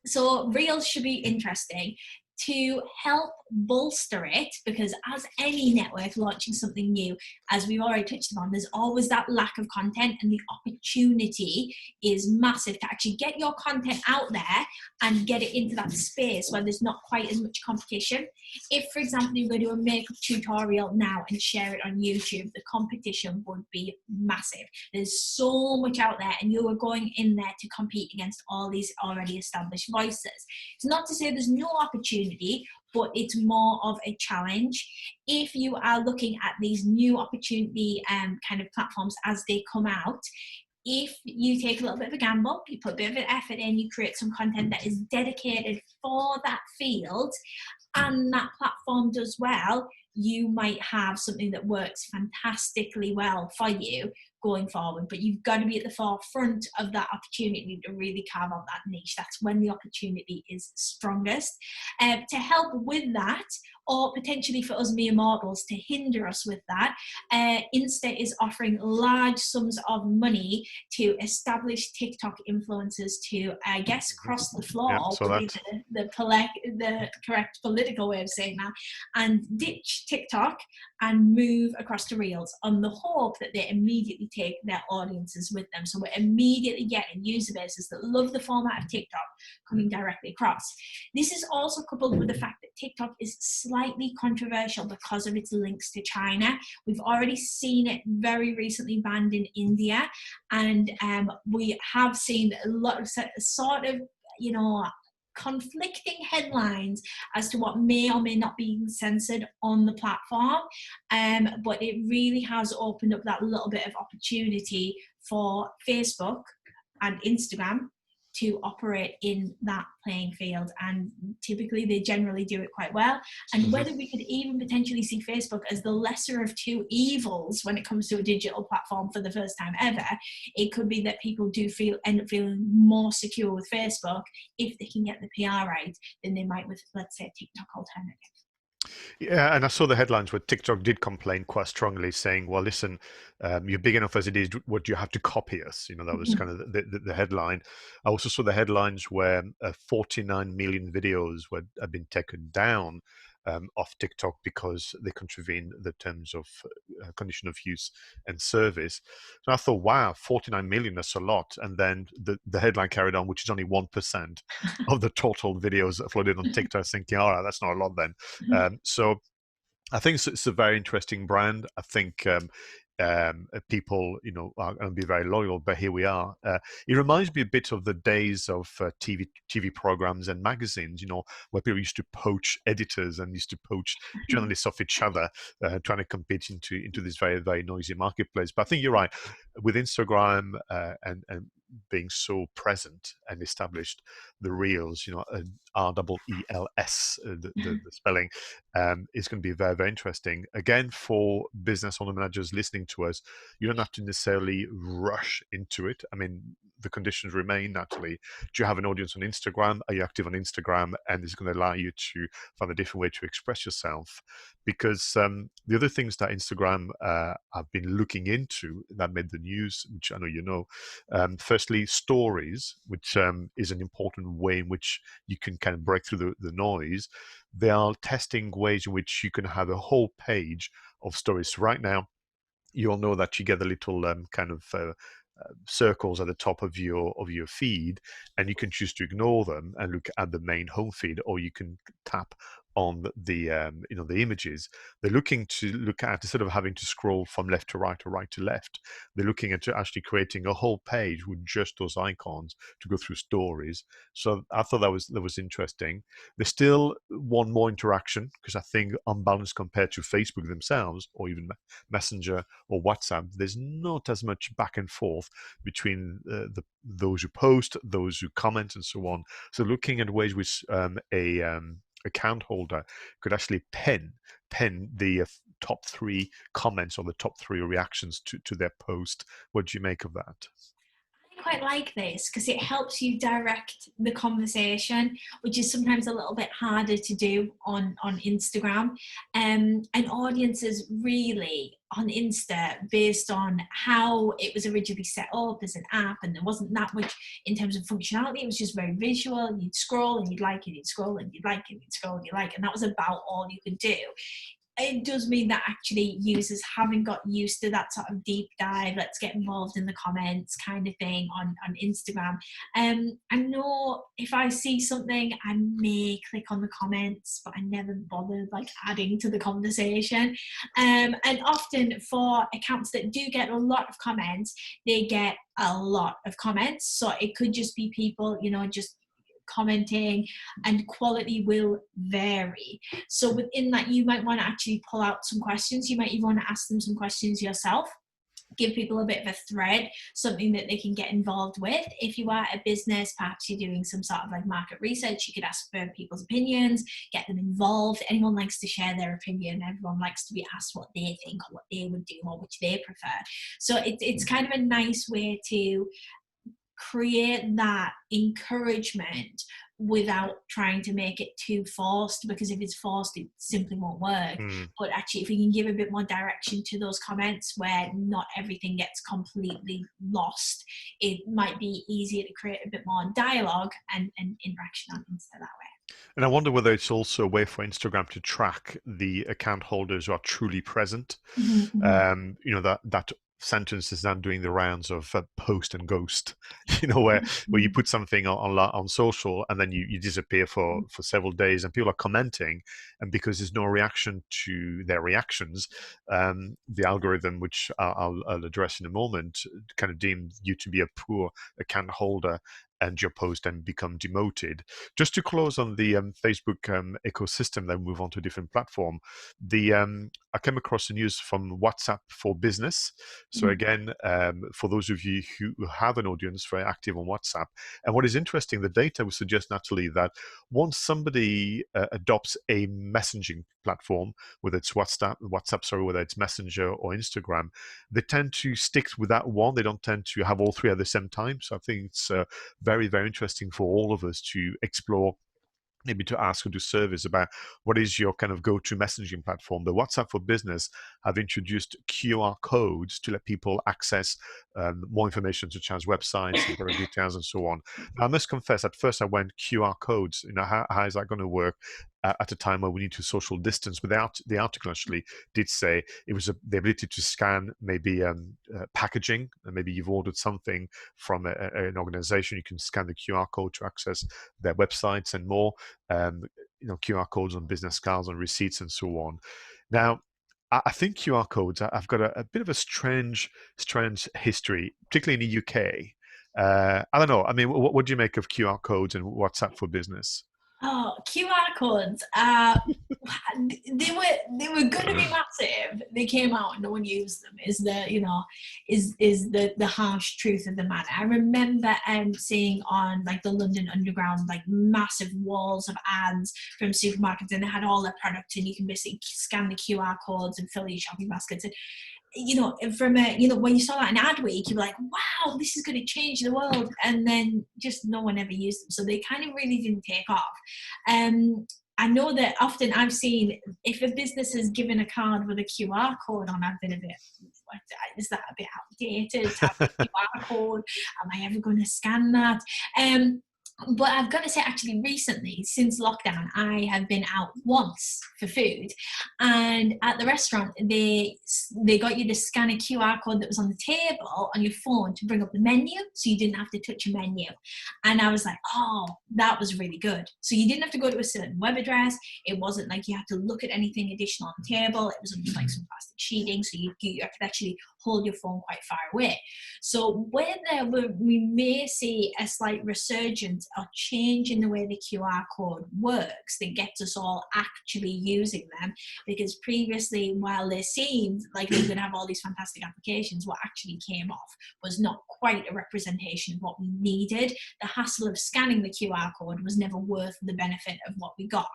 So Reels should be interesting. To help bolster it, because as any network launching something new, as we've already touched upon, there's always that lack of content, and the opportunity is massive to actually get your content out there and get it into that space where there's not quite as much competition. If, for example, you go to a makeup tutorial now and share it on YouTube, the competition would be massive. There's so much out there, and you are going in there to compete against all these already established voices. It's not to say there's no opportunity, but it's more of a challenge. If you are looking at these new opportunity kind of platforms as they come out, if you take a little bit of a gamble, you put a bit of an effort in, you create some content that is dedicated for that field, and that platform does well, you might have something that works fantastically well for you going forward. But you've got to be at the forefront of that opportunity to really carve out that niche. That's when the opportunity is strongest. To help with that, or potentially for us mere mortals to hinder us with that, Insta is offering large sums of money to establish TikTok influencers to, I guess, cross the floor, would be the correct political way of saying that, and ditch TikTok and move across to Reels, on the hope that they immediately take their audiences with them. So we're immediately getting user bases that love the format of TikTok coming directly across. This is also coupled with the fact that TikTok is slightly controversial because of its links to China. We've already seen it very recently banned in India, and we have seen a lot of sort of, conflicting headlines as to what may or may not be censored on the platform, but it really has opened up that little bit of opportunity for Facebook and Instagram to operate in that playing field, and typically they generally do it quite well. And whether we could even potentially see Facebook as the lesser of two evils when it comes to a digital platform for the first time ever, it could be that people do end up feeling more secure with Facebook if they can get the PR right than they might with, let's say, a TikTok alternative. Yeah, and I saw the headlines where TikTok did complain quite strongly, saying, "Well, listen, you're big enough as it is. What do you have to copy us?" That was kind of the headline. I also saw the headlines where 49 million videos have been taken down off TikTok because they contravene the terms of condition of use and service. So I thought, wow, 49 million, that's a lot. And then the headline carried on, which is only 1% of the total videos uploaded on TikTok, thinking, all right, that's not a lot then. So I think it's a very interesting brand. I think people, are going to be very loyal. But here we are. It reminds me a bit of the days of TV programs and magazines, where people used to poach editors and used to poach journalists off each other, trying to compete into this very, very noisy marketplace. But I think you're right. With Instagram and being so present and established, the Reels, REELS, the spelling, is going to be very, very interesting. Again, for business owner managers listening to us, you don't have to necessarily rush into it. I mean, the conditions remain, Natalie. Do you have an audience on Instagram? Are you active on Instagram? And it's going to allow you to find a different way to express yourself. Because the other things that Instagram have been looking into that made the news, which I know you know, firstly, stories, which is an important way in which you can kind of break through the noise. They are testing ways in which you can have a whole page of stories. So right now, you'll know that you get a little kind of circles at the top of your feed, and you can choose to ignore them and look at the main home feed, or you can tap on the the images. They're looking to look at, instead of having to scroll from left to right or right to left, they're looking at actually creating a whole page with just those icons to go through stories. So I thought that was interesting. They still want more interaction, because I think on balance, compared to Facebook themselves or even Messenger or WhatsApp, there's not as much back and forth between those who post, those who comment, and so on. So looking at ways which a account holder could actually pen the top 3 comments or the top 3 reactions to their post. What do you make of that? quite like this because it helps you direct the conversation, which is sometimes a little bit harder to do on Instagram. And audiences really on Insta, based on how it was originally set up as an app, and there wasn't that much in terms of functionality. It was just very visual. You'd scroll and you'd like it, you'd scroll and you'd like it, you'd scroll and you'd like it, and that was about all you could do. It does mean that actually users haven't got used to that sort of deep dive, let's get involved in the comments kind of thing on Instagram. I know if I see something, I may click on the comments, but I never bother like adding to the conversation. And often for accounts that do get a lot of comments, they get a lot of comments. So it could just be people, you know, just commenting, and quality will vary. So within that, you might want to actually pull out some questions. You might even want to ask them some questions yourself, give people a bit of a thread, something that they can get involved with. If you are a business, perhaps you're doing some sort of like market research, you could ask for people's opinions, get them involved. Anyone likes to share their opinion. Everyone likes to be asked what they think or what they would do or which they prefer. So it's kind of a nice way to create that encouragement without trying to make it too forced, because if it's forced, it simply won't work. But actually, if we can give a bit more direction to those comments where not everything gets completely lost, it might be easier to create a bit more dialogue and interaction on Insta that way. And I wonder whether it's also a way for Instagram to track the account holders who are truly present. You know, that sentence is then doing the rounds of post and ghost, you know, where you put something on social and then you disappear for several days, and people are commenting, and because there's no reaction to their reactions, the algorithm, which I'll address in a moment, kind of deemed you to be a poor account holder, and your post then become demoted. Just to close on the Facebook ecosystem, then move on to a different platform. I came across the news from WhatsApp for Business. So again, for those of you who have an audience very active on WhatsApp, and what is interesting, the data would suggest, Natalie, that once somebody adopts a messaging platform, whether it's WhatsApp, whether it's Messenger or Instagram, they tend to stick with that one. They don't tend to have all three at the same time. So I think it's very, very interesting for all of us to explore, maybe to ask or do surveys about what is your kind of go-to messaging platform. The WhatsApp for Business have introduced QR codes to let people access more information, such as websites and product details and so on. Now, I must confess, at first I went, QR codes, you know, how is that going to work at a time where we need to social distance? But the article actually did say it was the ability to scan maybe packaging, and maybe you've ordered something from an organization, you can scan the QR code to access their websites and more. You know, QR codes on business cards, on receipts, and so on. Now, I think QR codes have got a bit of a strange history, particularly in the UK. I don't know. I mean, what do you make of QR codes and WhatsApp for Business? Oh, QR codes. They were going to be massive. They came out and no one used them. Is the harsh truth of the matter. I remember seeing on like the London Underground like massive walls of ads from supermarkets, and they had all their products, and you can basically scan the QR codes and fill your shopping baskets. And you know, from when you saw that in ad week, you were like, wow, this is going to change the world. And then just no one ever used them. So they kind of really didn't take off. I know that often I've seen, if a business has given a card with a QR code on, I've been a bit, is that a bit outdated to have a QR code? Am I ever going to scan that? But I've got to say, actually, recently, since lockdown, I have been out once for food, and at the restaurant, they got you to scan a QR code that was on the table on your phone to bring up the menu, so you didn't have to touch a menu. And I was like, oh, that was really good. So you didn't have to go to a certain web address. It wasn't like you had to look at anything additional on the table. It was just like some plastic sheeting, so you could actually hold your phone quite far away. So whether we may see a slight resurgence or change in the way the QR code works that gets us all actually using them, because previously, while they seemed like they were going to have all these fantastic applications, what actually came off was not quite a representation of what we needed. The hassle of scanning the QR code was never worth the benefit of what we got.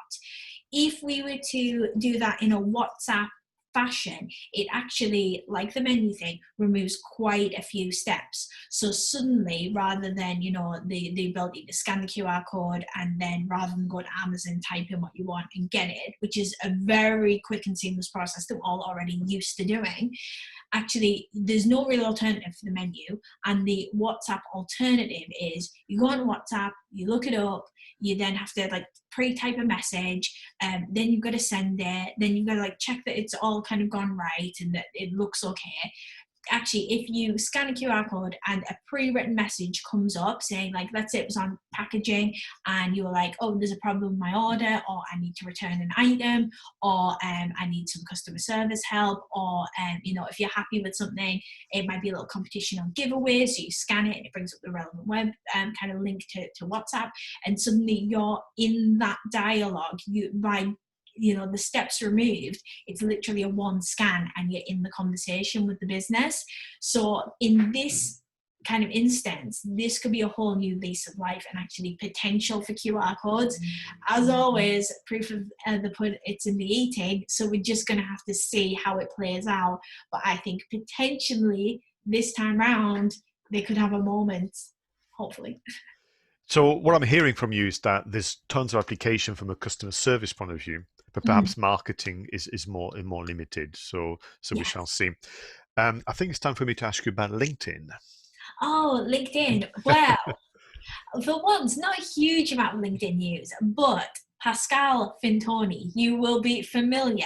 If we were to do that in a WhatsApp fashion, it actually, like the menu thing, removes quite a few steps. So suddenly, rather than, you know, the ability to scan the QR code and then rather than go to Amazon, type in what you want and get it, which is a very quick and seamless process that we're all already used to doing, actually there's no real alternative for the menu. And the WhatsApp alternative is you go on WhatsApp, you look it up, you then have to like pre-type a message, then you've got to send it, then you've got to like check that it's all kind of gone right and that it looks okay. Actually, if you scan a QR code and a pre-written message comes up saying, like, let's say it was on packaging and you were like, oh, there's a problem with my order, or I need to return an item, or I need some customer service help, or you know, if you're happy with something, it might be a little competition on giveaways, so you scan it and it brings up the relevant web kind of link to WhatsApp, and suddenly you're in that dialogue. By the steps removed, it's literally a one scan and you're in the conversation with the business. So in this kind of instance, this could be a whole new lease of life and actually potential for QR codes. As always, proof of the pudding, it's in the eating, so we're just going to have to see how it plays out. But I think potentially this time round they could have a moment, hopefully. So what I'm hearing from you is that there's tons of application from a customer service point of view, but perhaps marketing is more limited. So we shall see. I think it's time for me to ask you about LinkedIn. Oh, LinkedIn. Well, for once, not a huge amount of LinkedIn news, but Pascal Fintoni, you will be familiar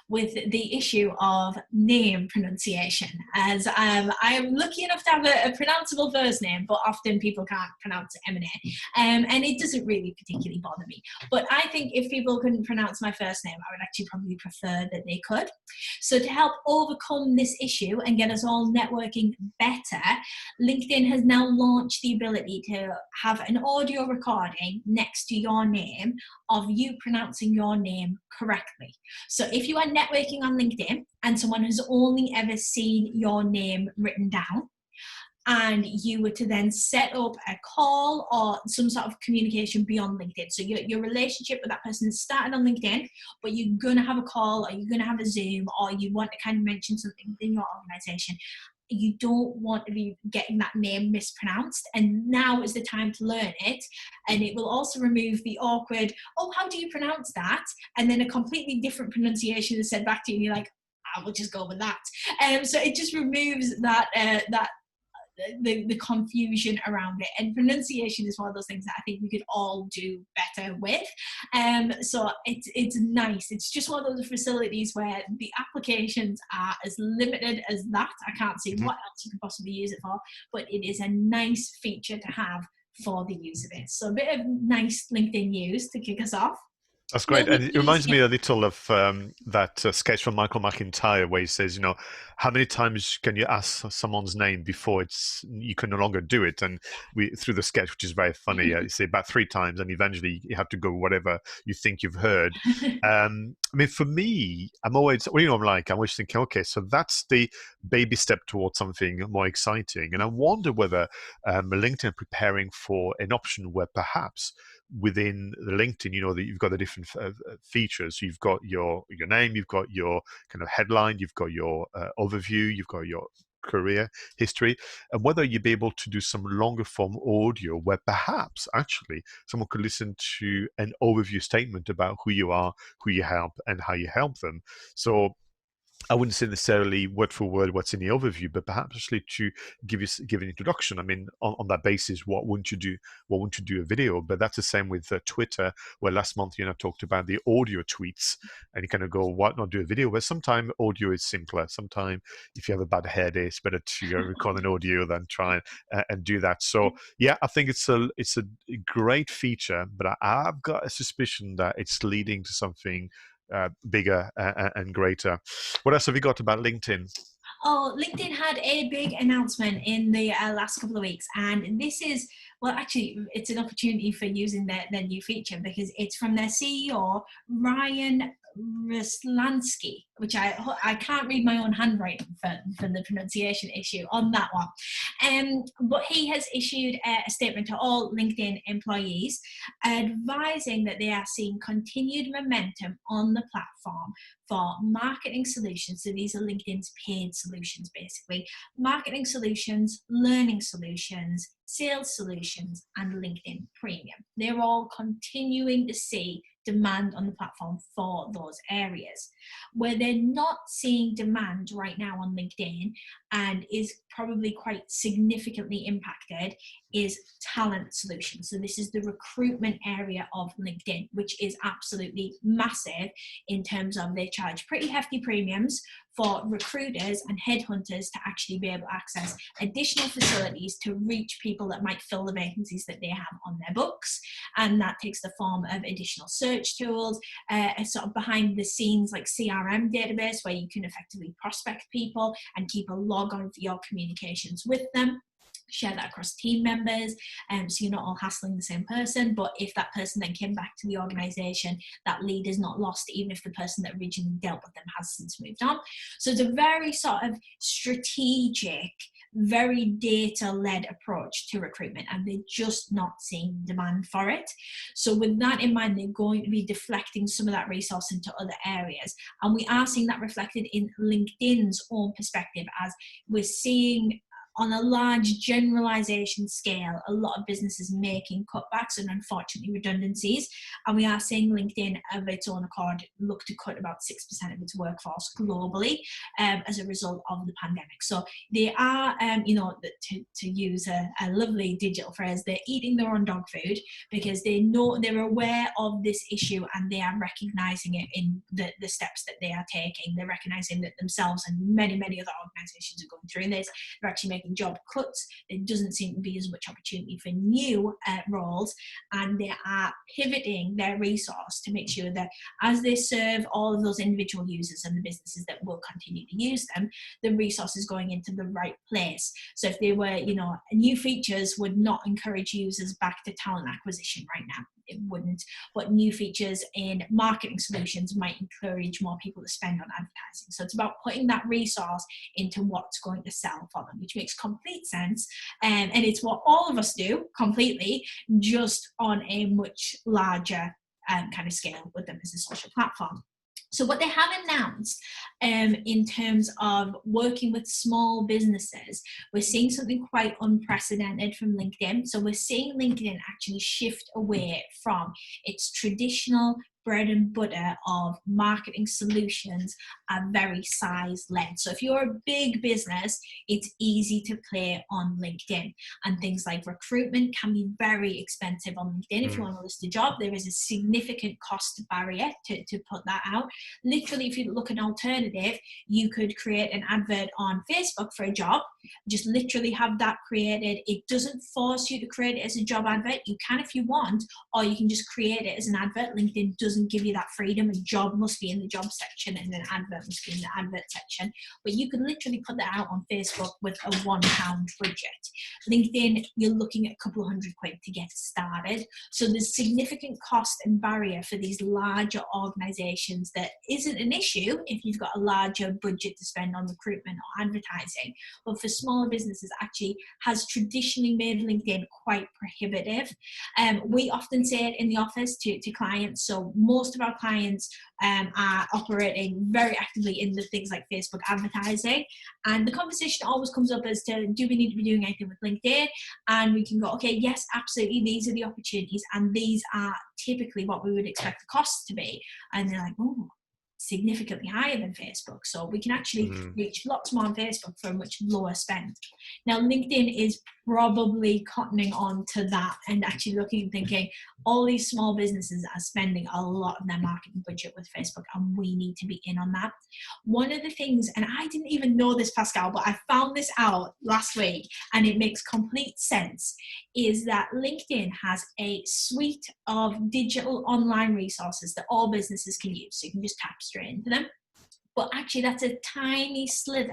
with the issue of name pronunciation, as I am lucky enough to have a pronounceable first name, but often people can't pronounce Eminae, and it doesn't really particularly bother me. But I think if people couldn't pronounce my first name, I would actually probably prefer that they could. So to help overcome this issue and get us all networking better, LinkedIn has now launched the ability to have an audio recording next to your name of you pronouncing your name correctly. So if you are networking on LinkedIn and someone has only ever seen your name written down, and you were to then set up a call or some sort of communication beyond LinkedIn. So your relationship with that person is started on LinkedIn, but you're going to have a call or you're going to have a Zoom, or you want to kind of mention something within your organization. You don't want to be getting that name mispronounced, and now is the time to learn it. And it will also remove the awkward, oh, how do you pronounce that? And then a completely different pronunciation is said back to you, and you're like, I will just go with that. So it just removes that the confusion around it, and pronunciation is one of those things that I think we could all do better with. So it's nice. It's just one of those facilities where the applications are as limited as that. I can't see what else you could possibly use it for, but it is a nice feature to have for the use of it. So a bit of nice LinkedIn news to kick us off. That's great. And it reminds me a little of that sketch from Michael McIntyre where he says, how many times can you ask someone's name before you can no longer do it? And through the sketch, which is very funny, you say about 3 times, and eventually you have to go whatever you think you've heard. I mean, for me, I'm always, I'm always thinking, okay, so that's the baby step towards something more exciting. And I wonder whether LinkedIn are preparing for an option where perhaps within the LinkedIn, that you've got the different features. You've got your name, you've got your kind of headline, you've got your overview, you've got your career history, and whether you'd be able to do some longer form audio where perhaps actually someone could listen to an overview statement about who you are, who you help, and how you help them. So I wouldn't say necessarily word for word what's in the overview, but perhaps actually to give an introduction. I mean, on that basis, what wouldn't you do? What wouldn't you do a video? But that's the same with Twitter, where last month talked about the audio tweets, and you kind of go, why not do a video? Where sometimes audio is simpler. Sometimes if you have a bad hair day, it's better to record an audio than try and do that. So yeah, I think it's a great feature, but I've got a suspicion that it's leading to something bigger and greater. What else have you got about LinkedIn? Oh, LinkedIn had a big announcement in the last couple of weeks, and this is, well, actually, it's an opportunity for using their new feature because it's from their CEO, Ryan Ruslansky. which I can't read my own handwriting for the pronunciation issue on that one. But he has issued a statement to all LinkedIn employees advising that they are seeing continued momentum on the platform for marketing solutions. So these are LinkedIn's paid solutions, basically. Marketing solutions, learning solutions, sales solutions, and LinkedIn Premium. They're all continuing to see demand on the platform for those areas. Where they're not seeing demand right now on LinkedIn and is probably quite significantly impacted is talent solutions. So this is the recruitment area of LinkedIn, which is absolutely massive in terms of they charge pretty hefty premiums for recruiters and headhunters to actually be able to access additional facilities to reach people that might fill the vacancies that they have on their books. And that takes the form of additional search tools, a sort of behind the scenes like CRM database where you can effectively prospect people and keep a log on for your communications with them. Share that across team members, so you're not all hassling the same person, but if that person then came back to the organization, that lead is not lost even if the person that originally dealt with them has since moved on. So it's a very sort of strategic, very data-led approach to recruitment, and they're just not seeing demand for it. So with that in mind, they're going to be deflecting some of that resource into other areas, and we are seeing that reflected in LinkedIn's own perspective, as we're seeing on a large generalization scale, a lot of businesses making cutbacks and unfortunately redundancies. And we are seeing LinkedIn of its own accord look to cut about 6% of its workforce globally as a result of the pandemic. So they are, to use a lovely digital phrase, they're eating their own dog food because they know they're aware of this issue and they are recognizing it in the steps that they are taking. They're recognizing that themselves and many, many other organizations are going through this. They're actually making job cuts. There doesn't seem to be as much opportunity for new roles, and they are pivoting their resource to make sure that as they serve all of those individual users and the businesses that will continue to use them, the resource is going into the right place. So if they were, new features would not encourage users back to talent acquisition right now. It wouldn't, but new features in marketing solutions might encourage more people to spend on advertising. So it's about putting that resource into what's going to sell for them, which makes complete sense. And it's what all of us do completely, just on a much larger kind of scale with them as a social platform. So what they have announced in terms of working with small businesses, we're seeing something quite unprecedented from LinkedIn. So we're seeing LinkedIn actually shift away from its traditional bread and butter of marketing solutions are very size led. So if you're a big business, it's easy to play on LinkedIn, and things like recruitment can be very expensive on LinkedIn. If you want to list a job, there is a significant cost barrier to put that out. Literally, if you look at an alternative, you could create an advert on Facebook for a job, just literally have that created. It doesn't force you to create it as a job advert. You can if you want, or you can just create it as an advert. LinkedIn doesn't give you that freedom. A job must be in the job section and an advert must be in the advert section. But you can literally put that out on Facebook with a £1 widget. LinkedIn, you're looking at a couple of £100 to get started. So there's significant cost and barrier for these larger organizations that isn't an issue if you've got a larger budget to spend on recruitment or advertising. But for smaller businesses, actually has traditionally made LinkedIn quite prohibitive. We often say it in the office to clients. So most of our clients are operating very actively in the things like Facebook advertising. And the conversation always comes up as to, do we need to be doing anything with LinkedIn? And we can go, okay, yes, absolutely. These are the opportunities. And these are typically what we would expect the costs to be. And they're like, oh, significantly higher than Facebook. So we can actually reach lots more on Facebook for a much lower spend. Now, LinkedIn is probably cottoning on to that and actually looking and thinking, all these small businesses are spending a lot of their marketing budget with Facebook, and we need to be in on that. One of the things, and I didn't even know this, Pascal, but I found this out last week and it makes complete sense, is that LinkedIn has a suite of digital online resources that all businesses can use. So you can just tap straight into them. but actually that's a tiny sliver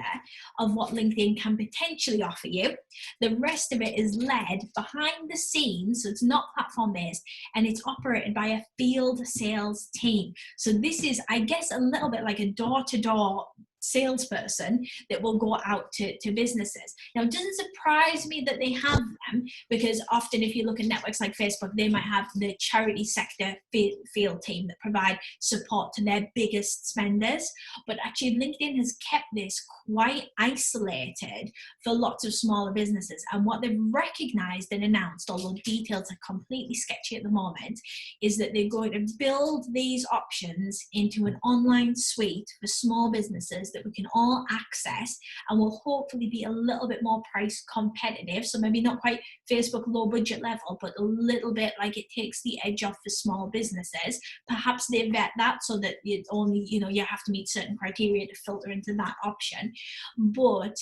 of what LinkedIn can potentially offer you. The rest of it is led behind the scenes, so it's not platform based, and it's operated by a field sales team. So this is, I guess, a little bit like a door-to-door salesperson that will go out to businesses. Now, it doesn't surprise me that they have them, because often if you look at networks like Facebook, they might have the charity sector field team that provide support to their biggest spenders. But actually, LinkedIn has kept this quite isolated for lots of smaller businesses. And what they've recognized and announced, although details are completely sketchy at the moment, is that they're going to build these options into an online suite for small businesses that we can all access, and will hopefully be a little bit more price competitive. So maybe not quite Facebook low budget level, but a little bit like it takes the edge off for small businesses. Perhaps they vet that so that it only, you have to meet certain criteria to filter into that option. But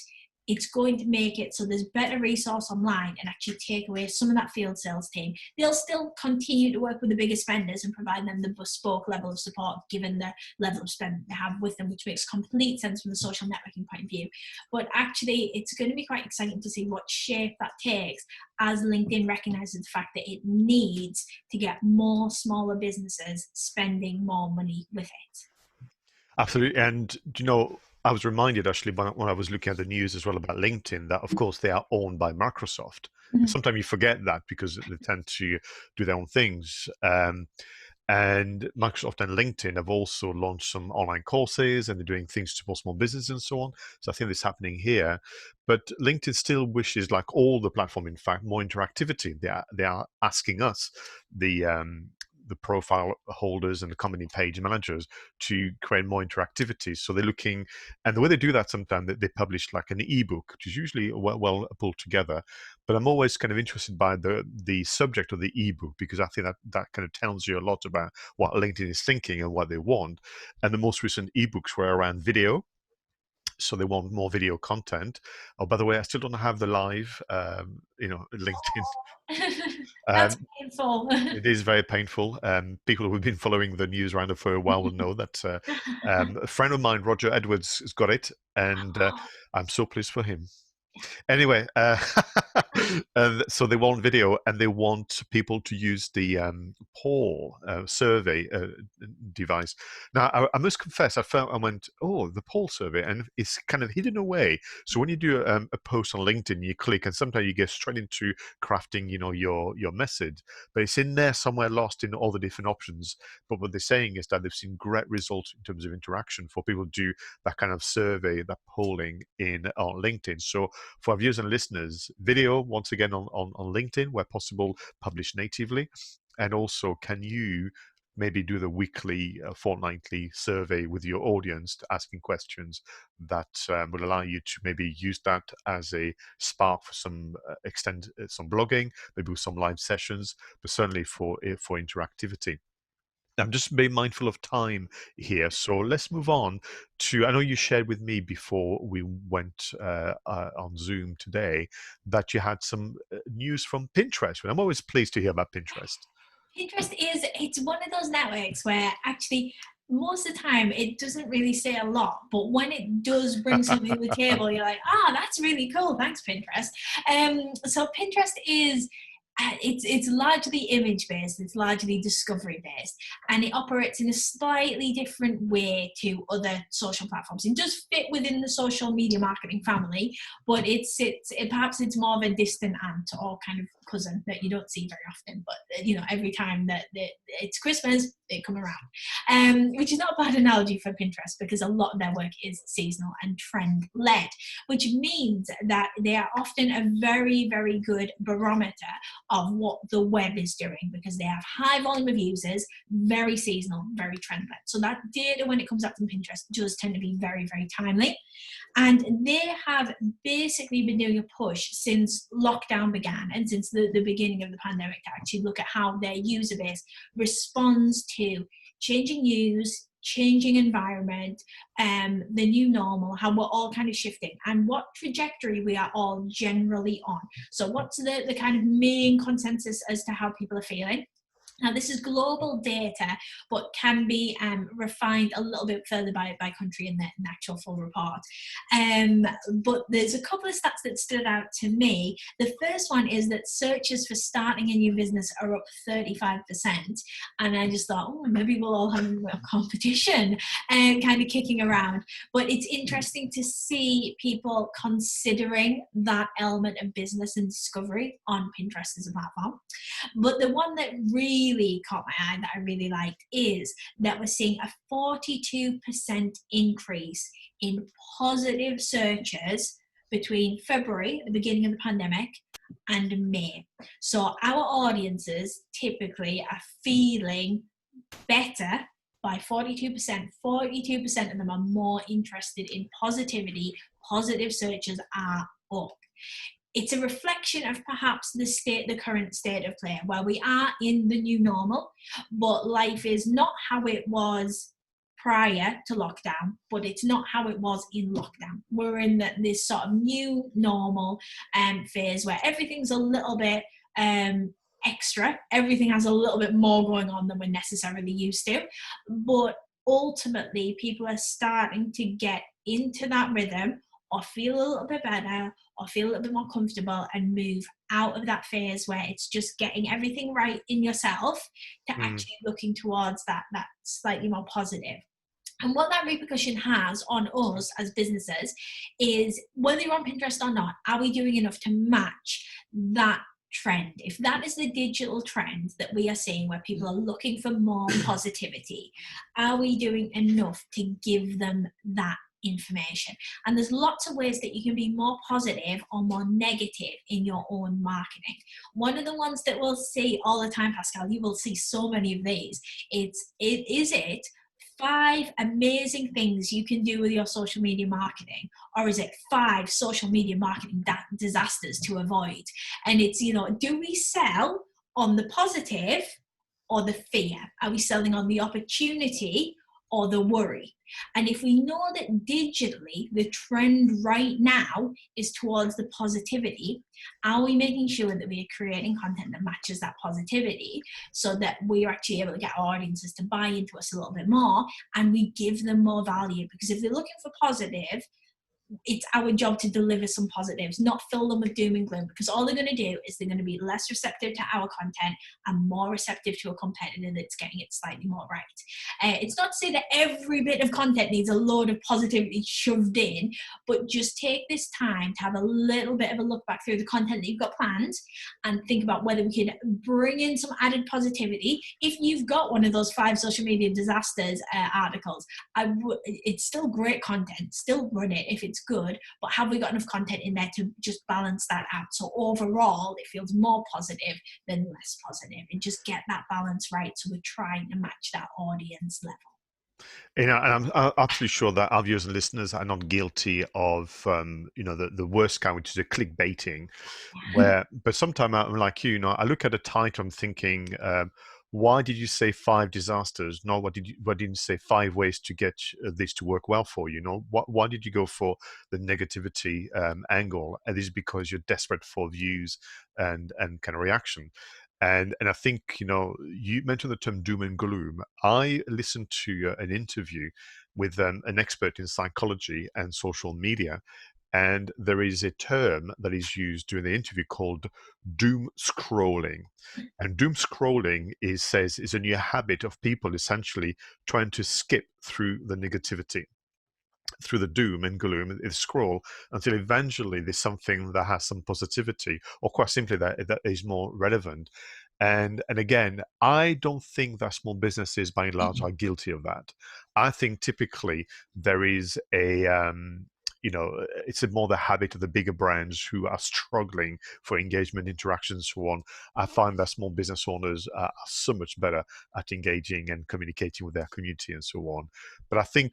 it's going to make it so there's better resource online and actually take away some of that field sales team. They'll still continue to work with the biggest spenders and provide them the bespoke level of support given the level of spend they have with them, which makes complete sense from the social networking point of view. But actually, it's going to be quite exciting to see what shape that takes as LinkedIn recognizes the fact that it needs to get more smaller businesses spending more money with it. Absolutely. And, I was reminded actually when I was looking at the news as well about LinkedIn that, of course, they are owned by Microsoft. Mm-hmm. Sometimes you forget that because they tend to do their own things. And Microsoft and LinkedIn have also launched some online courses, and they're doing things to support small business and so on. So I think this is happening here. But LinkedIn still wishes, like all the platform, in fact, more interactivity. They are asking us, the profile holders and the company page managers, to create more interactivity. So they're looking, and the way they do that sometimes, they publish like an ebook, which is usually well pulled together. But I'm always kind of interested by the subject of the ebook, because I think that kind of tells you a lot about what LinkedIn is thinking and what they want. And the most recent ebooks were around video. So they want more video content. Oh, by the way, I still don't have the live, LinkedIn. That's painful. It is very painful. People who've been following the news roundup for a while will know that a friend of mine, Roger Edwards, has got it, and I'm so pleased for him. Anyway, so they want video, and they want people to use the poll survey device. Now, I must confess, I went, the poll survey, and it's kind of hidden away. So when you do a post on LinkedIn, you click, and sometimes you get straight into crafting, your message, but it's in there somewhere, lost in all the different options. But what they're saying is that they've seen great results in terms of interaction for people to do that kind of survey, that polling on LinkedIn. So for our viewers and listeners, video, once again, on LinkedIn, where possible, published natively. And also, can you maybe do the weekly, fortnightly survey with your audience, to asking questions that will allow you to maybe use that as a spark for some some blogging, maybe with some live sessions, but certainly for interactivity. I'm just being mindful of time here, so let's move on to, I know you shared with me before we went on Zoom today that you had some news from Pinterest. I'm always pleased to hear about Pinterest. Pinterest it's one of those networks where actually most of the time it doesn't really say a lot, but when it does bring something to the table, you're like, that's really cool, thanks Pinterest. So Pinterest is it's largely image based, it's largely discovery based, and it operates in a slightly different way to other social platforms. It does fit within the social media marketing family, but perhaps it's more of a distant aunt or kind of cousin that you don't see very often, but every time that it's Christmas they come around, which is not a bad analogy for Pinterest, because a lot of their work is seasonal and trend led, which means that they are often a very, very good barometer of what the web is doing, because they have high volume of users, very seasonal, very trend led. So that data, when it comes up from Pinterest, does tend to be very, very timely. And they have basically been doing a push since lockdown began and since the beginning of the pandemic to actually look at how their user base responds to changing news, changing environment, the new normal, how we're all kind of shifting, and what trajectory we are all generally on. So what's the kind of main consensus as to how people are feeling? Now, this is global data, but can be refined a little bit further by country in the actual full report. But there's a couple of stats that stood out to me. The first one is that searches for starting a new business are up 35%. And I just thought, oh, maybe we'll all have a bit of competition and kind of kicking around. But it's interesting to see people considering that element of business and discovery on Pinterest as a platform. But the one that really caught my eye that I really liked is that we're seeing a 42% increase in positive searches between February, the beginning of the pandemic, and May. So our audiences typically are feeling better by 42%. 42% of them are more interested in positivity. Positive searches are up. It's a reflection of perhaps the current state of play, where we are in the new normal, but life is not how it was prior to lockdown, but it's not how it was in lockdown. We're in this sort of new normal phase where everything's a little bit extra. Everything has a little bit more going on than we're necessarily used to. But ultimately, people are starting to get into that rhythm or feel a little bit better or feel a little bit more comfortable and move out of that phase where it's just getting everything right in yourself to actually looking towards that slightly more positive. And what that repercussion has on us as businesses is, whether you're on Pinterest or not, are we doing enough to match that trend? If that is the digital trend that we are seeing, where people are looking for more positivity, are we doing enough to give them that information? And there's lots of ways that you can be more positive or more negative in your own marketing. One of the ones that we'll see all the time, Pascal, you will see so many of these, is it 5 amazing things you can do with your social media marketing, or is it 5 social media marketing disasters to avoid? And it's, do we sell on the positive or the fear? Are we selling on the opportunity or the worry? And if we know that digitally the trend right now is towards the positivity, are we making sure that we are creating content that matches that positivity, so that we are actually able to get our audiences to buy into us a little bit more, and we give them more value? Because if they're looking for positive, it's our job to deliver some positives, not fill them with doom and gloom, because all they're going to do is they're going to be less receptive to our content and more receptive to a competitor that's getting it slightly more right. It's not to say that every bit of content needs a load of positivity shoved in, but just take this time to have a little bit of a look back through the content that you've got planned and think about whether we can bring in some added positivity. If you've got one of those 5 social media disasters articles, it's still great content, still run it if it's good, but have we got enough content in there to just balance that out? So overall, it feels more positive than less positive, and just get that balance right, so we're trying to match that audience level. And I'm absolutely sure that our viewers and listeners are not guilty of, the worst kind, which is a clickbaiting. But sometimes I'm like you, I look at a title, I'm thinking, why did you say 5 disasters? No, why didn't you say 5 ways to get this to work well for you? Why did you go for the negativity angle? And this is because you're desperate for views and kind of reaction. And I think, you mentioned the term doom and gloom. I listened to an interview with an expert in psychology and social media, and there is a term that is used during the interview called doom scrolling. And doom scrolling is a new habit of people essentially trying to skip through the negativity, through the doom and gloom, and scroll until eventually there's something that has some positivity, or quite simply that is more relevant. And again, I don't think that small businesses by and large are guilty of that. I think typically there is it's more the habit of the bigger brands who are struggling for engagement, interaction, and so on. I find that small business owners are so much better at engaging and communicating with their community and so on. But I think,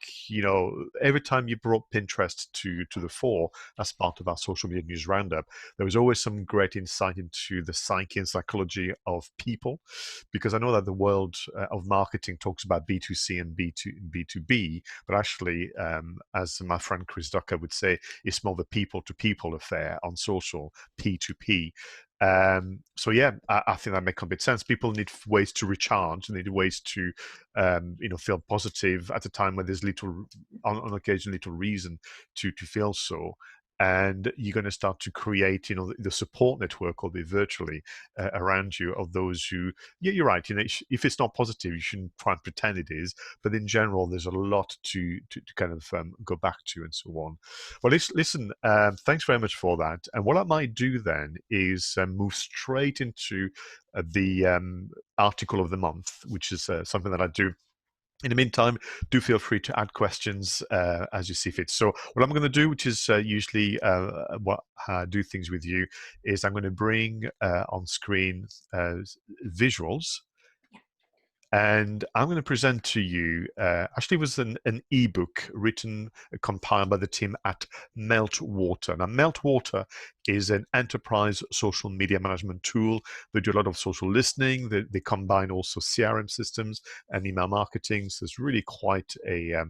every time you brought Pinterest to the fore as part of our social media news roundup, there was always some great insight into the psyche and psychology of people, because I know that the world of marketing talks about B2C and B2B, but actually, as my friend Chris Ducker would say, it's more the people to people affair on social, P2P. So yeah, I think that makes complete sense. People need ways to recharge, they need ways to, feel positive at a time when there's little, on occasion, little reason to feel so. And you're going to start to create, the support network, or the virtually around you, of those who, yeah, you're right. If it's not positive, you shouldn't try and pretend it is. But in general, there's a lot to kind of go back to, and so on. Well, listen, thanks very much for that. And what I might do then is move straight into the article of the month, which is something that I do. In the meantime, do feel free to add questions as you see fit. So what I'm going to do, which is usually what I do things with you, is I'm going to bring on screen visuals, and I'm going to present to you, actually it was an ebook written, compiled by the team at Meltwater. Now, Meltwater is an enterprise social media management tool. They do a lot of social listening. They combine also CRM systems and email marketing. So it's really quite a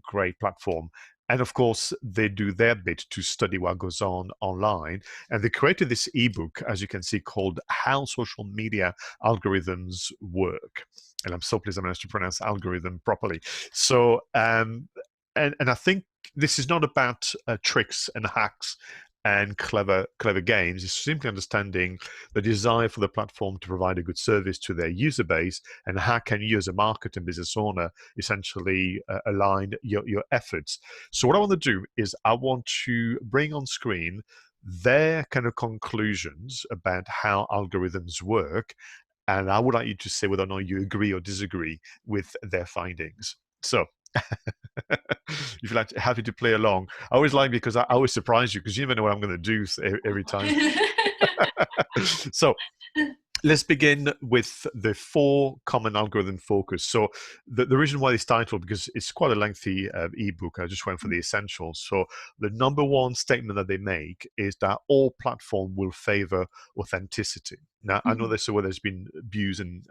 great platform. And of course, they do their bit to study what goes on online. And they created this ebook, as you can see, called How Social Media Algorithms Work. And I'm so pleased I managed to pronounce algorithm properly. So, and I think this is not about tricks and hacks and clever games. It's simply understanding the desire for the platform to provide a good service to their user base, and how can you as a marketer and business owner essentially align your efforts. So what I want to do is I want to bring on screen their kind of conclusions about how algorithms work, and I would like you to say whether or not you agree or disagree with their findings. So if you're like happy to play along, I always like, because I always surprise you, because you never know what I'm going to do every time. So let's begin with the 4 common algorithm focus. So the reason why it's titled, because it's quite a lengthy ebook, I just went for the essentials. So the number 1 statement that they make is that all platform will favor authenticity. Now, I know this where there's been abused and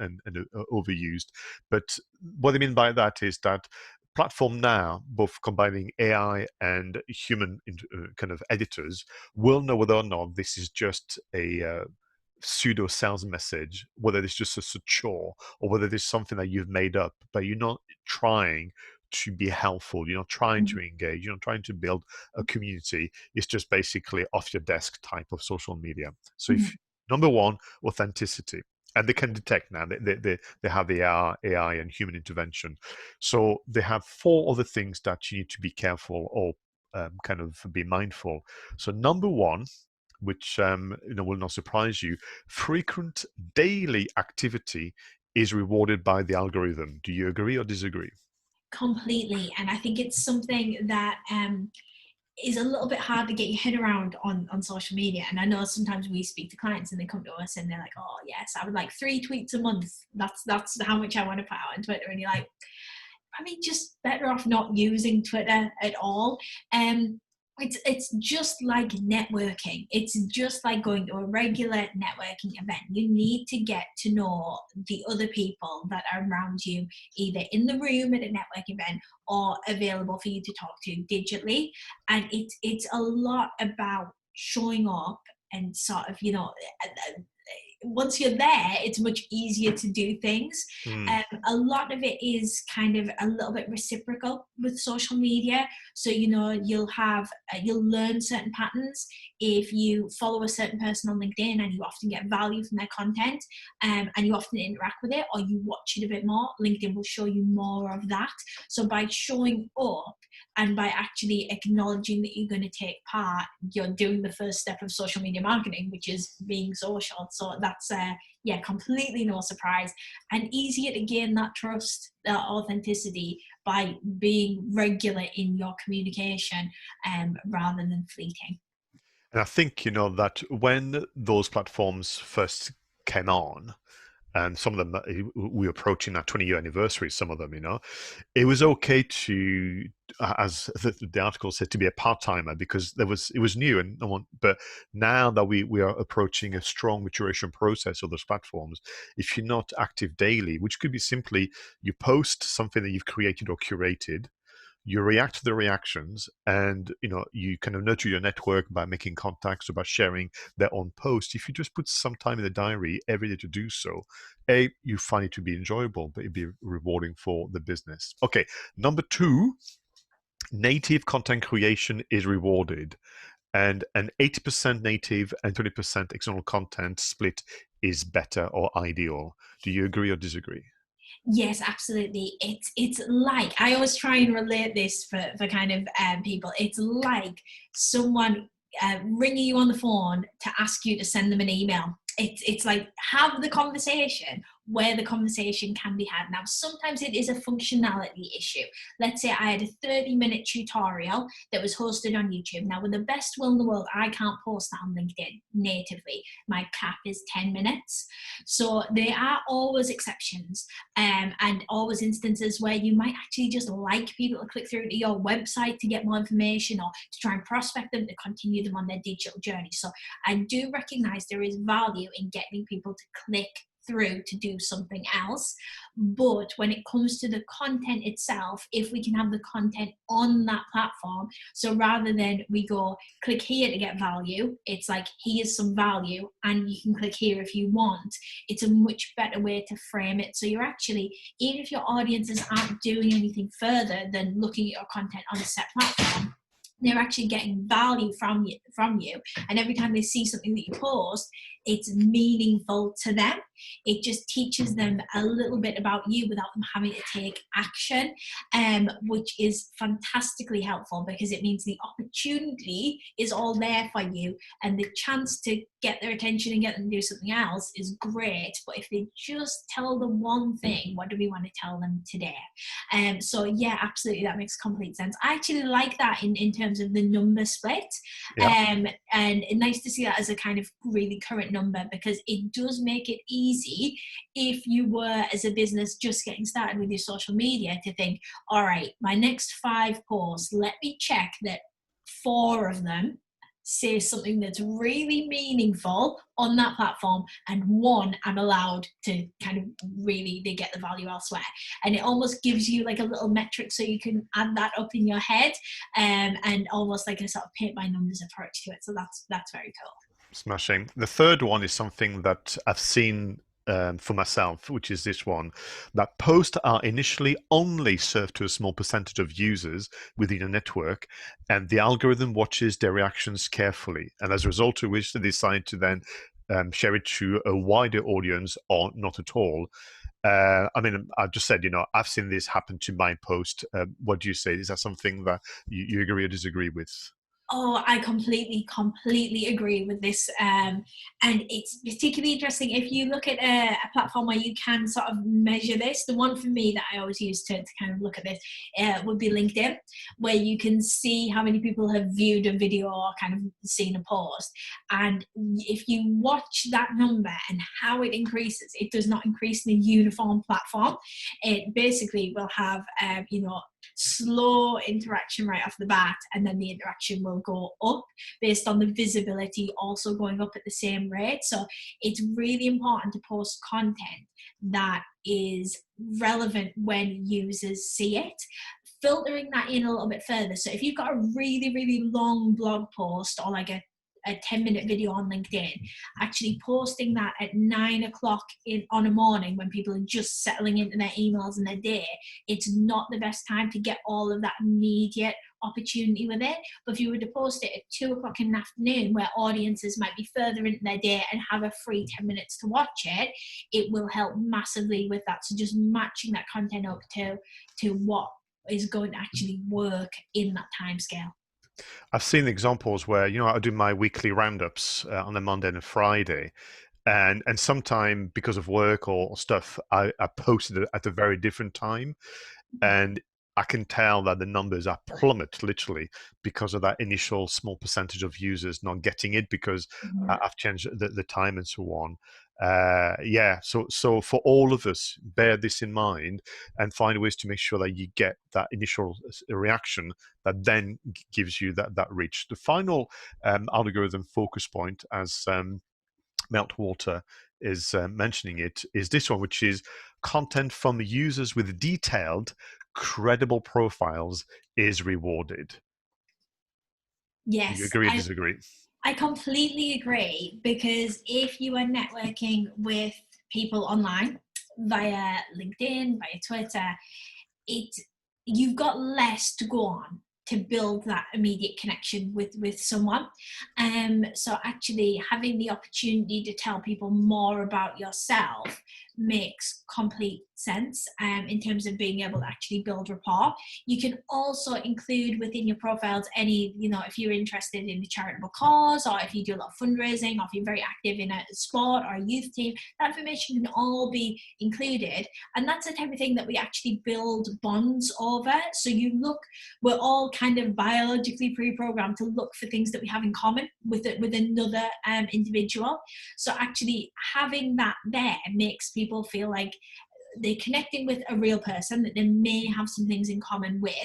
overused, but what they mean by that is that platform now, both combining AI and human kind of editors, will know whether or not this is just a pseudo sales message, whether it's just a chore, or whether there's something that you've made up, but you're not trying to be helpful, you're not trying to engage, you're not trying to build a community. It's just basically off your desk type of social media. So if number 1, authenticity. And they can detect now. They have the AI and human intervention. So they have 4 other things that you need to be careful, or kind of be mindful. So number 1, which will not surprise you, frequent daily activity is rewarded by the algorithm. Do you agree or disagree? Completely. And I think it's something that is a little bit hard to get your head around on social media. And I know sometimes we speak to clients and they come to us and they're like, oh yes, I would like 3 tweets a month. That's how much I want to put out on Twitter. And you're like, I mean, just better off not using Twitter at all. It's just like networking. It's just like going to a regular networking event. You need to get to know the other people that are around you, either in the room at a network event or available for you to talk to digitally. And it's a lot about showing up and sort of, once you're there, it's much easier to do things. A lot of it is kind of a little bit reciprocal with social media. So, you'll learn certain patterns. If you follow a certain person on LinkedIn and you often get value from their content, and you often interact with it, or you watch it a bit more, LinkedIn will show you more of that. So by showing up and by actually acknowledging that you're going to take part, you're doing the first step of social media marketing, which is being social. So that's completely no surprise, and easier to gain that trust, that authenticity, by being regular in your communication rather than fleeting. And I think, that when those platforms first came on, and some of them, we're approaching that 20-year anniversary, some of them, it was okay to, as the article said, to be a part-timer, because it was new and no one. But now that we are approaching a strong maturation process of those platforms, if you're not active daily, which could be simply you post something that you've created or curated, you react to the reactions, and you kind of nurture your network by making contacts or by sharing their own posts. If you just put some time in the diary every day to do so, you find it to be enjoyable, but it'd be rewarding for the business. Okay, number 2, native content creation is rewarded, and an 80% native and 20% external content split is better or ideal. Do you agree or disagree? Yes, absolutely. It's like, I always try and relate this for kind of people. It's like someone ringing you on the phone to ask you to send them an email. It's like, have the conversation where the conversation can be had. Now, sometimes it is a functionality issue. Let's say I had a 30-minute tutorial that was hosted on YouTube. Now, with the best will in the world, I can't post that on LinkedIn natively. My cap is 10 minutes. So there are always exceptions, and always instances where you might actually just like people to click through to your website to get more information, or to try and prospect them to continue them on their digital journey. So I do recognize there is value in getting people to click through to do something else. But when it comes to the content itself, if we can have the content on that platform, so rather than we go click here to get value, it's like, here's some value and you can click here if you want. It's a much better way to frame it. So you're actually, even if your audiences aren't doing anything further than looking at your content on a set platform, they're actually getting value from you, and every time they see something that you post, it's meaningful to them. It just teaches them a little bit about you without them having to take action, which is fantastically helpful, because it means the opportunity is all there for you, and the chance to get their attention and get them to do something else is great. But if they just tell them one thing, what do we want to tell them today? So yeah, absolutely, that makes complete sense. I actually like that in terms of the number split. Yeah. And nice to see that as a kind of really current number, because it does make it easy if you were, as a business just getting started with your social media, to think, all right, my next 5 posts, let me check that 4 of them say something that's really meaningful on that platform, and 1 I'm allowed to kind of really, they get the value elsewhere. And it almost gives you like a little metric, so you can add that up in your head, and almost like a sort of paint by numbers approach to it. So that's very cool. Smashing. The third one is something that I've seen for myself, which is this one, that posts are initially only served to a small percentage of users within a network, and the algorithm watches their reactions carefully, and as a result of which they decide to then share it to a wider audience or not at all. I mean, I just said, I've seen this happen to my post. What do you say? Is that something that you agree or disagree with? Oh, I completely agree with this. And it's particularly interesting if you look at a platform where you can sort of measure this. The one for me that I always use to kind of look at this would be LinkedIn, where you can see how many people have viewed a video or kind of seen a post. And if you watch that number and how it increases, it does not increase in a uniform platform. It basically will have, slow interaction right off the bat, and then the interaction will go up based on the visibility also going up at the same rate. So it's really important to post content that is relevant when users see it. Filtering that in a little bit further, so if you've got a really long blog post, or like a 10-minute video on LinkedIn, actually posting that at 9 o'clock on a morning when people are just settling into their emails and their day, it's not the best time to get all of that immediate opportunity with it. But if you were to post it at 2 o'clock in the afternoon, where audiences might be further into their day and have a free 10 minutes to watch it, it will help massively with that. So just matching that content up to what is going to actually work in that time scale. I've seen examples where, I do my weekly roundups on a Monday and a Friday. And sometime because of work or stuff, I posted it at a very different time. And I can tell that the numbers are plummet literally because of that initial small percentage of users not getting it, because I've changed the time and so on. So for all of us, bear this in mind and find ways to make sure that you get that initial reaction that then gives you that reach. The final algorithm focus point, as Meltwater is mentioning it, is this one, which is content from users with detailed credible profiles is rewarded. You Yes, agree or disagree? I completely agree, because if you are networking with people online via LinkedIn, via Twitter, it you've got less to go on to build that immediate connection with someone. So actually having the opportunity to tell people more about yourself makes complete sense, in terms of being able to actually build rapport. You can also include within your profiles any, if you're interested in a charitable cause, or if you do a lot of fundraising, or if you're very active in a sport or a youth team, that information can all be included. And that's the type of thing that we actually build bonds over. So we're all kind of biologically pre-programmed to look for things that we have in common with another individual. So actually having that there makes people feel like they're connecting with a real person that they may have some things in common with,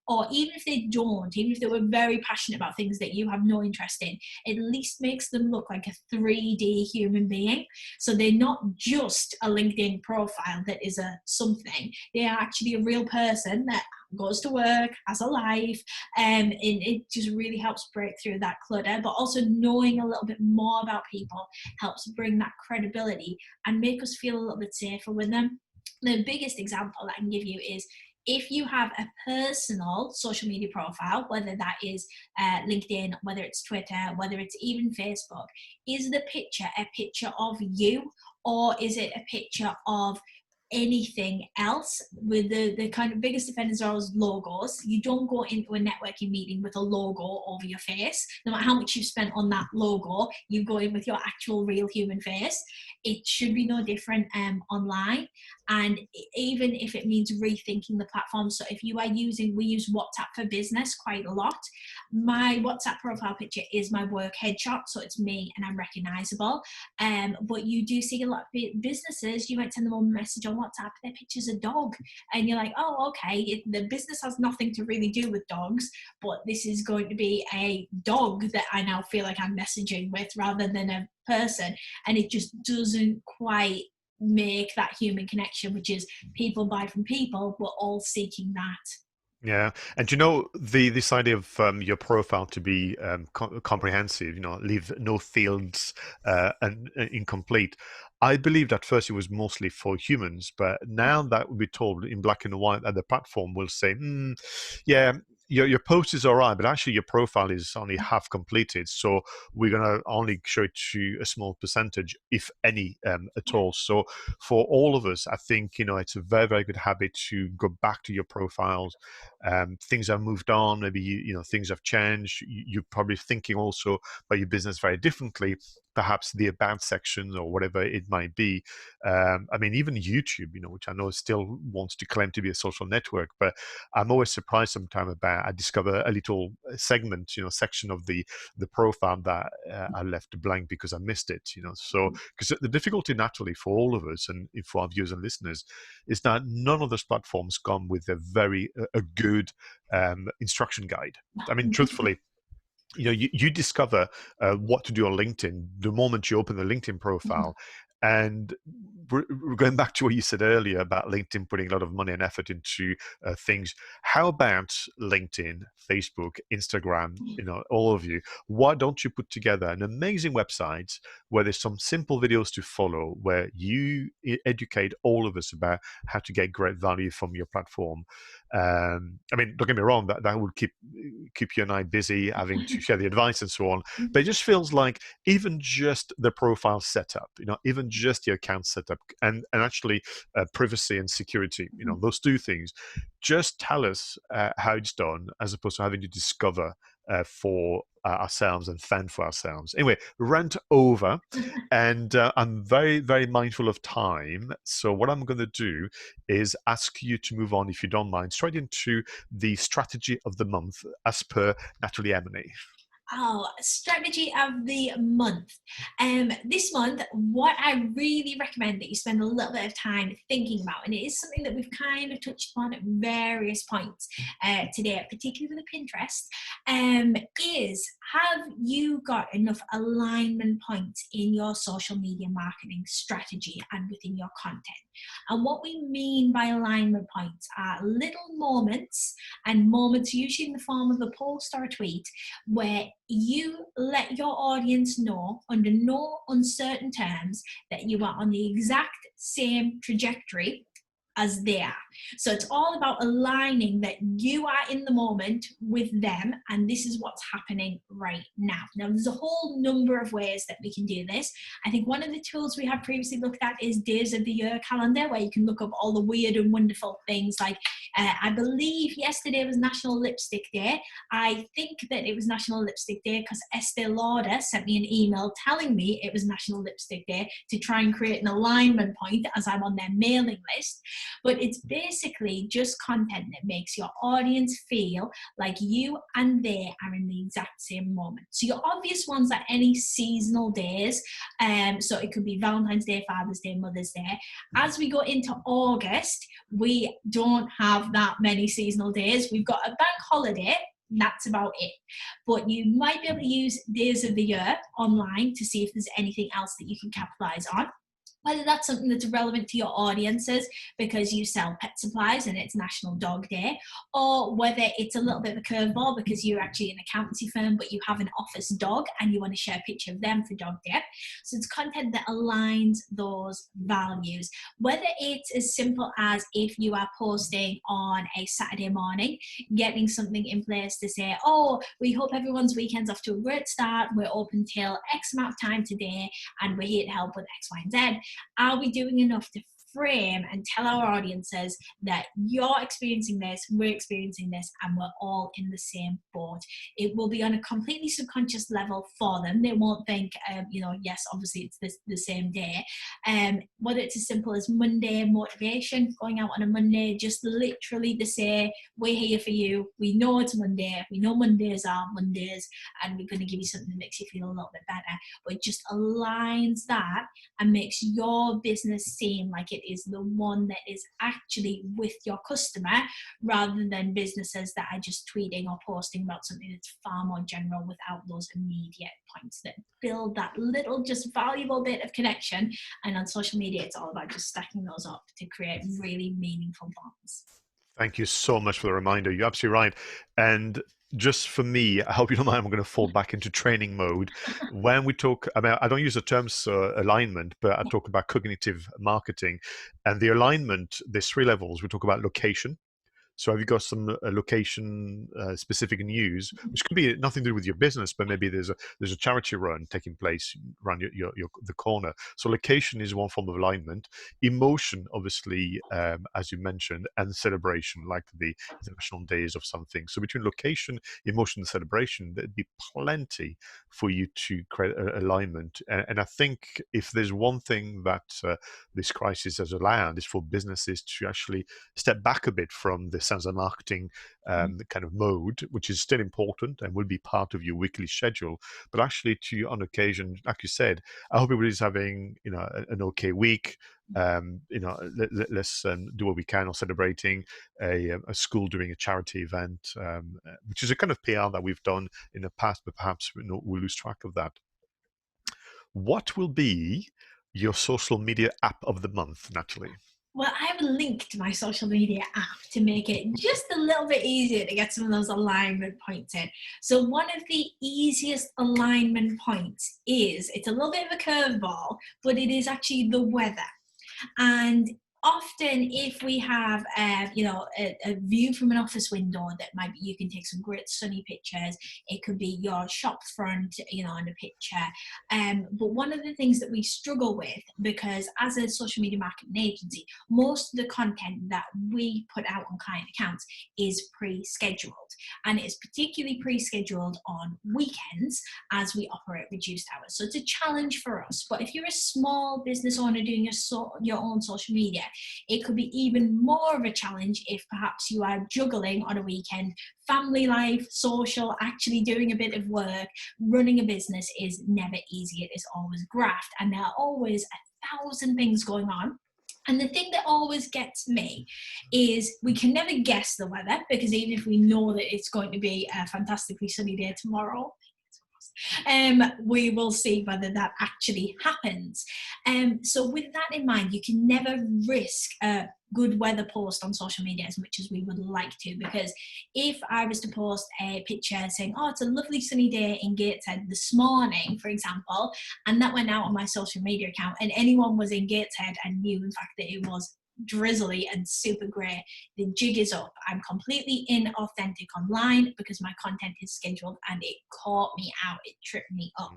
or even if they don't, even if they were very passionate about things that you have no interest in, at least makes them look like a 3D human being. So they're not just a LinkedIn profile that is a something. They are actually a real person that goes to work, has a life, and it just really helps break through that clutter. But also knowing a little bit more about people helps bring that credibility and make us feel a little bit safer with them. The biggest example that I can give you is, if you have a personal social media profile, whether that is LinkedIn, whether it's Twitter, whether it's even Facebook, is the picture a picture of you, or is it a picture of anything else? With the kind of biggest offenders are always logos. You don't go into a networking meeting with a logo over your face. No matter how much you've spent on that logo, you go in with your actual real human face. It should be no different online. And even if it means rethinking the platform. So if you are we use WhatsApp for business quite a lot. My WhatsApp profile picture is my work headshot, so it's me and I'm recognizable. But you do see a lot of businesses, you might send them a message on WhatsApp, their picture's a dog, and you're like, oh, okay, the business has nothing to really do with dogs, but this is going to be a dog that I now feel like I'm messaging with rather than a person. And it just doesn't quite make that human connection, which is people buy from people. We're all seeking that. Yeah, and this idea of your profile to be comprehensive, leave no fields incomplete. I believed at first it was mostly for humans, but now that we're told in black and white that the platform will say, yeah, your post is all right, but actually your profile is only half completed, so we're gonna only show it to a small percentage, if any, at all. So for all of us, I think it's a very, very good habit to go back to your profiles. Things have moved on. Maybe things have changed. You're probably thinking also about your business very differently. Perhaps the about section or whatever it might be. I mean, even YouTube, which I know still wants to claim to be a social network, but I'm always surprised sometimes about. I discover a little segment, section of the profile that I left blank because I missed it. So because the difficulty naturally for all of us and for our viewers and listeners is that none of those platforms come with a good instruction guide. I mean, truthfully, you discover what to do on LinkedIn the moment you open the LinkedIn profile. And we're going back to what you said earlier about LinkedIn putting a lot of money and effort into things. How about LinkedIn, Facebook, Instagram, all of you? Why don't you put together an amazing website where there's some simple videos to follow, where you educate all of us about how to get great value from your platform? I mean, don't get me wrong, that would keep you and I busy having to share the advice and so on. But it just feels like even just the profile setup, even just the account setup and actually privacy and security, those two things, just tell us how it's done as opposed to having to discover for ourselves and fend for ourselves. Anyway, rant over, and I'm very, very mindful of time. So what I'm going to do is ask you to move on, if you don't mind, straight into the strategy of the month as per Natalie Eminae. Oh, strategy of the month. This month, what I really recommend that you spend a little bit of time thinking about, and it is something that we've kind of touched upon at various points today, particularly with the Pinterest, is have you got enough alignment points in your social media marketing strategy and within your content? And what we mean by alignment points are little moments, and moments usually in the form of a post or a tweet, where you let your audience know under no uncertain terms that you are on the exact same trajectory as they are. So it's all about aligning that you are in the moment with them, and this is what's happening right now. Now, there's a whole number of ways that we can do this. I think one of the tools we have previously looked at is Days of the Year calendar, where you can look up all the weird and wonderful things. Like, I believe yesterday was National Lipstick Day. I think that it was National Lipstick Day because Estee Lauder sent me an email telling me it was National Lipstick Day to try and create an alignment point as I'm on their mailing list. But it's basically just content that makes your audience feel like you and they are in the exact same moment. So your obvious ones are any seasonal days. So it could be Valentine's Day, Father's Day, Mother's Day. As we go into August, we don't have that many seasonal days. We've got a bank holiday. That's about it. But you might be able to use Days of the Year online to see if there's anything else that you can capitalize on. Whether that's something that's relevant to your audiences because you sell pet supplies and it's National Dog Day, or whether it's a little bit of a curveball because you're actually an accountancy firm but you have an office dog and you want to share a picture of them for Dog Day. So it's content that aligns those values. Whether it's as simple as if you are posting on a Saturday morning, getting something in place to say, oh, we hope everyone's weekend's off to a great start. We're open till X amount of time today and we're here to help with X, Y, and Z. Are we doing enough to frame and tell our audiences that you're experiencing this, we're experiencing this, and we're all in the same boat? It will be on a completely subconscious level for them. They won't think, yes, obviously it's the same day. Whether it's as simple as Monday motivation, going out on a Monday, just literally to say, we're here for you. We know it's Monday. We know Mondays are Mondays, and we're going to give you something that makes you feel a little bit better. But it just aligns that and makes your business seem like it is the one that is actually with your customer, rather than businesses that are just tweeting or posting about something that's far more general without those immediate points that build that little just valuable bit of connection. And on social media, it's all about just stacking those up to create really meaningful bonds. Thank you so much for the reminder. You're absolutely right. And just for me, I hope you don't mind, I'm going to fall back into training mode. When we talk about, I don't use the terms alignment, but I talk about cognitive marketing. And the alignment, there's three levels. We talk about location. So have you got some location specific news, which could be nothing to do with your business, but maybe there's a charity run taking place around the corner. So location is one form of alignment. Emotion, obviously, as you mentioned, and celebration, like the international days of something. So between location, emotion, and celebration, there'd be plenty for you to create alignment. And I think if there's one thing that this crisis has allowed, is for businesses to actually step back a bit from this sense of marketing kind of mode, which is still important and will be part of your weekly schedule, but actually to, on occasion, like you said, I hope everybody's having an okay week. Let's do what we can, or celebrating a school doing a charity event, which is a kind of PR that we've done in the past, but perhaps we'll lose track of that. What will be your social media app of the month, Natalie? Well, I have a link to my social media app to make it just a little bit easier to get some of those alignment points in. So one of the easiest alignment points is, it's a little bit of a curveball, but it is actually the weather. And often if we have a view from an office window that might be, you can take some great sunny pictures. It could be your shop front, on a picture. But one of the things that we struggle with, because as a social media marketing agency, most of the content that we put out on client accounts is pre-scheduled. And it's particularly pre-scheduled on weekends as we operate reduced hours. So it's a challenge for us. But if you're a small business owner doing your own social media, It could be even more of a challenge if perhaps you are juggling on a weekend. Family life, social, actually doing a bit of work, running a business is never easy. It is always graft, and there are always 1,000 things going on. And the thing that always gets me is we can never guess the weather, because even if we know that it's going to be a fantastically sunny day tomorrow, we will see whether that actually happens. So with that in mind, you can never risk a good weather post on social media as much as we would like to, because if I was to post a picture saying, oh, it's a lovely sunny day in Gateshead this morning, for example, and that went out on my social media account, and anyone was in Gateshead and knew in fact that it was drizzly and super grey, the jig is up. I'm completely inauthentic online because my content is scheduled, and it caught me out. It tripped me up.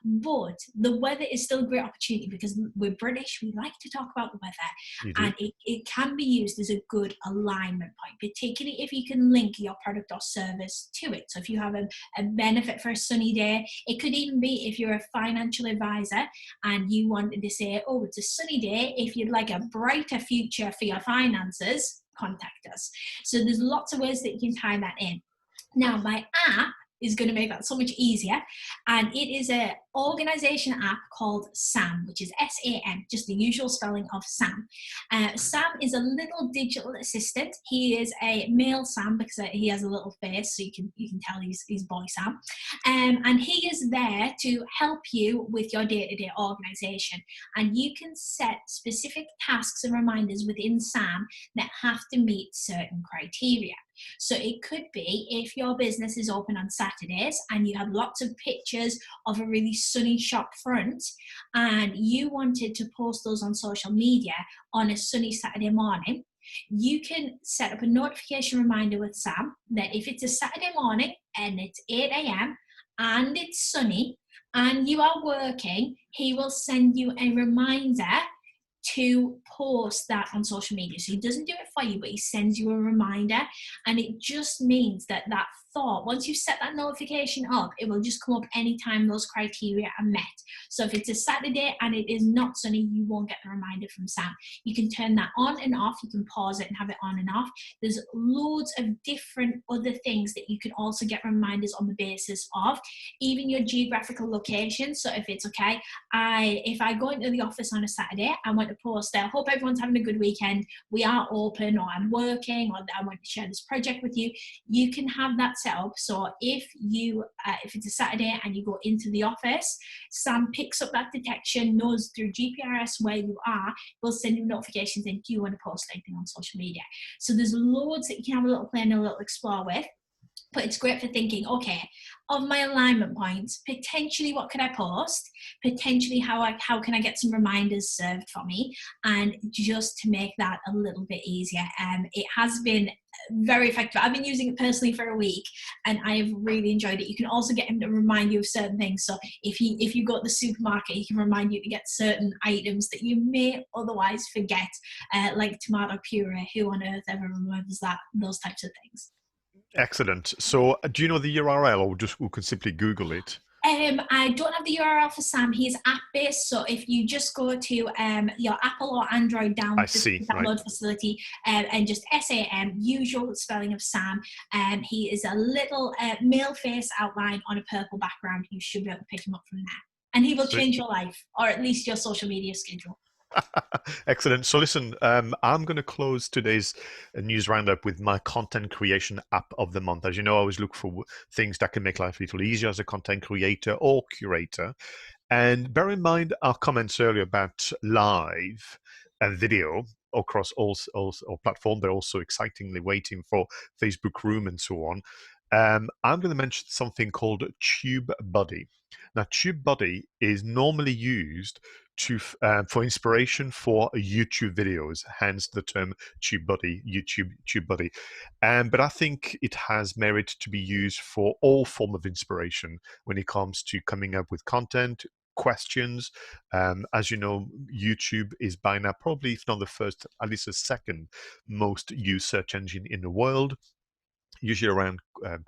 But the weather is still a great opportunity, because we're British. We like to talk about the weather, and it can be used as a good alignment point, particularly if you can link your product or service to it. So if you have a benefit for a sunny day, it could even be if you're a financial advisor and you wanted to say, oh, it's a sunny day. If you'd like a brighter future for your finances, contact us. So there's lots of ways that you can tie that in. Now, my app is going to make that so much easier, and it is an organization app called SAM, which is SAM, just the usual spelling of Sam. Sam is a little digital assistant. He is a male Sam because he has a little face, so you can tell he's boy Sam, and he is there to help you with your day-to-day organization, and you can set specific tasks and reminders within SAM that have to meet certain criteria. So it could be if your business is open on Saturdays and you have lots of pictures of a really sunny shop front, and you wanted to post those on social media on a sunny Saturday morning, you can set up a notification reminder with Sam that if it's a Saturday morning and it's 8 a.m. and it's sunny and you are working, he will send you a reminder to post that on social media. So he doesn't do it for you, but he sends you a reminder, and it just means that thought, once you set that notification up, it will just come up anytime those criteria are met. So if it's a Saturday and it is not sunny, you won't get the reminder from Sam. You can turn that on and off. You can pause it and have it on and off. There's loads of different other things that you can also get reminders on the basis of, even your geographical location. So if it's okay, if I go into the office on a Saturday, I want to post there, hope everyone's having a good weekend, we are open, or I'm working, or I want to share this project with you, you can have that set up. So if it's a Saturday and you go into the office, Sam picks up that detection, knows through GPRS where you are, will send you notifications and do you want to post anything on social media. So there's loads that you can have a little play and a little explore with. But it's great for thinking, okay, of my alignment points, potentially what could I post? Potentially how can I get some reminders served for me? And just to make that a little bit easier. It has been very effective. I've been using it personally for a week and I have really enjoyed it. You can also get him to remind you of certain things. So if you go to the supermarket, he can remind you to get certain items that you may otherwise forget, like tomato puree. Who on earth ever remembers that? Those types of things. Excellent. So do you know the URL, or just we can simply Google it? I don't have the URL for Sam. He's app-based, so if you just go to your Apple or Android download facility and just SAM, usual spelling of Sam, he is a little male face outline on a purple background. You should be able to pick him up from there. And he will change your life, or at least your social media schedule. Excellent. So listen, I'm going to close today's news roundup with my content creation app of the month. As you know, I always look for things that can make life a little easier as a content creator or curator. And bear in mind our comments earlier about live and video across all platforms. They're also excitingly waiting for Facebook Room and so on. I'm going to mention something called TubeBuddy. Now, TubeBuddy is normally used for inspiration for YouTube videos, hence the term TubeBuddy, TubeBuddy. But I think it has merit to be used for all form of inspiration when it comes to coming up with content, questions. As you know, YouTube is by now probably, if not the first, at least the second most used search engine in the world, usually around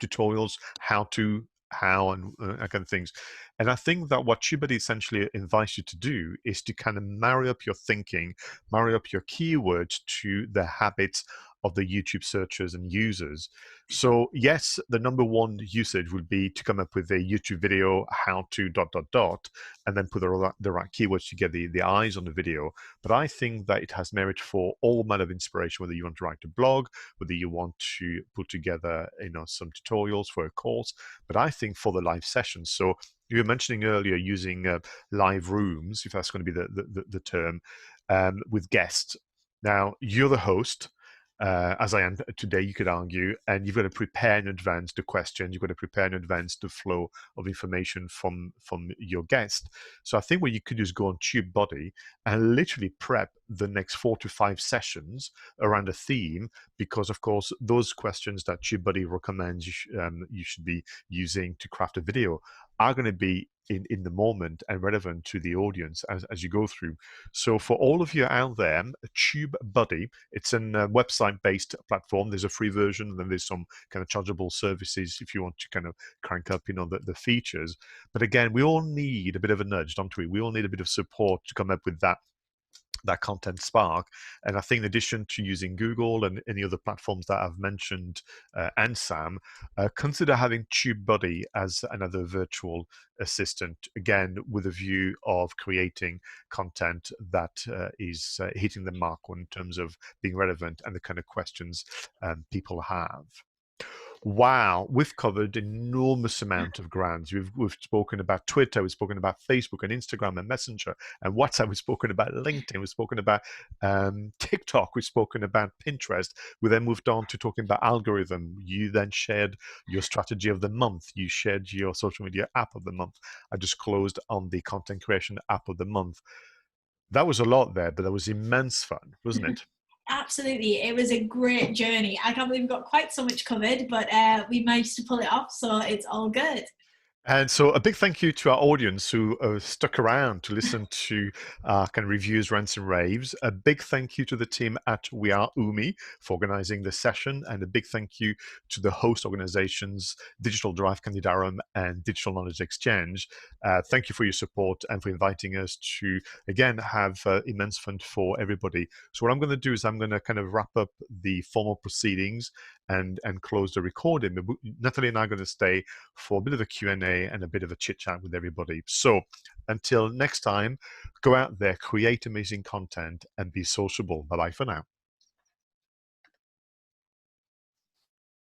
tutorials, how to how and that kind of things. And I think that what TubeBuddy essentially invites you to do is to kind of marry up your thinking, marry up your keywords to the habits of the YouTube searchers and users. So yes, the number one usage would be to come up with a YouTube video, how to dot dot dot, and then put the right keywords to get the eyes on the video. But I think that it has merit for all manner of inspiration, whether you want to write a blog, whether you want to put together, some tutorials for a course. But I think for the live sessions, so you were mentioning earlier using live rooms, if that's going to be the term, with guests. Now, you're the host, as I am today, you could argue, and you've got to prepare in advance the questions, you've got to prepare in advance the flow of information from your guest. So I think what you could do is go on TubeBuddy and literally prep the next 4 to 5 sessions around a theme, because of course those questions that TubeBuddy recommends you should be using to craft a video are going to be in the moment and relevant to the audience as you go through. So for all of you out there, TubeBuddy, it's a website-based platform. There's a free version, and then there's some kind of chargeable services if you want to kind of crank up, the features. But again, we all need a bit of a nudge, don't we? We all need a bit of support to come up with that content spark. And I think in addition to using Google and any other platforms that I've mentioned, and Sam, consider having TubeBuddy as another virtual assistant, again with a view of creating content that is hitting the mark in terms of being relevant and the kind of questions people have. Wow, we've covered enormous amount of grounds. We've spoken about Twitter, we've spoken about Facebook and Instagram and Messenger and WhatsApp. We've spoken about LinkedIn. We've spoken about TikTok. We've spoken about Pinterest. We then moved on to talking about algorithm. You then shared your strategy of the month. You shared your social media app of the month. I just closed on the content creation app of the month. That was a lot there, but that was immense fun, wasn't it? Absolutely, it was a great journey. I can't believe we got quite so much covered, but we managed to pull it off, so it's all good. And so a big thank you to our audience who stuck around to listen to kind of reviews, rants and raves. A big thank you to the team at We Are Umi for organizing the session. And a big thank you to the host organizations, Digital Drive, Durham, and Digital Knowledge Exchange. Thank you for your support and for inviting us to, again, have immense fun for everybody. So what I'm going to do is I'm going to kind of wrap up the formal proceedings and close the recording. Natalie and I are going to stay for a bit of a Q&A and a bit of a chit chat with everybody. So until next time, go out there, create amazing content and be sociable. Bye-bye for now.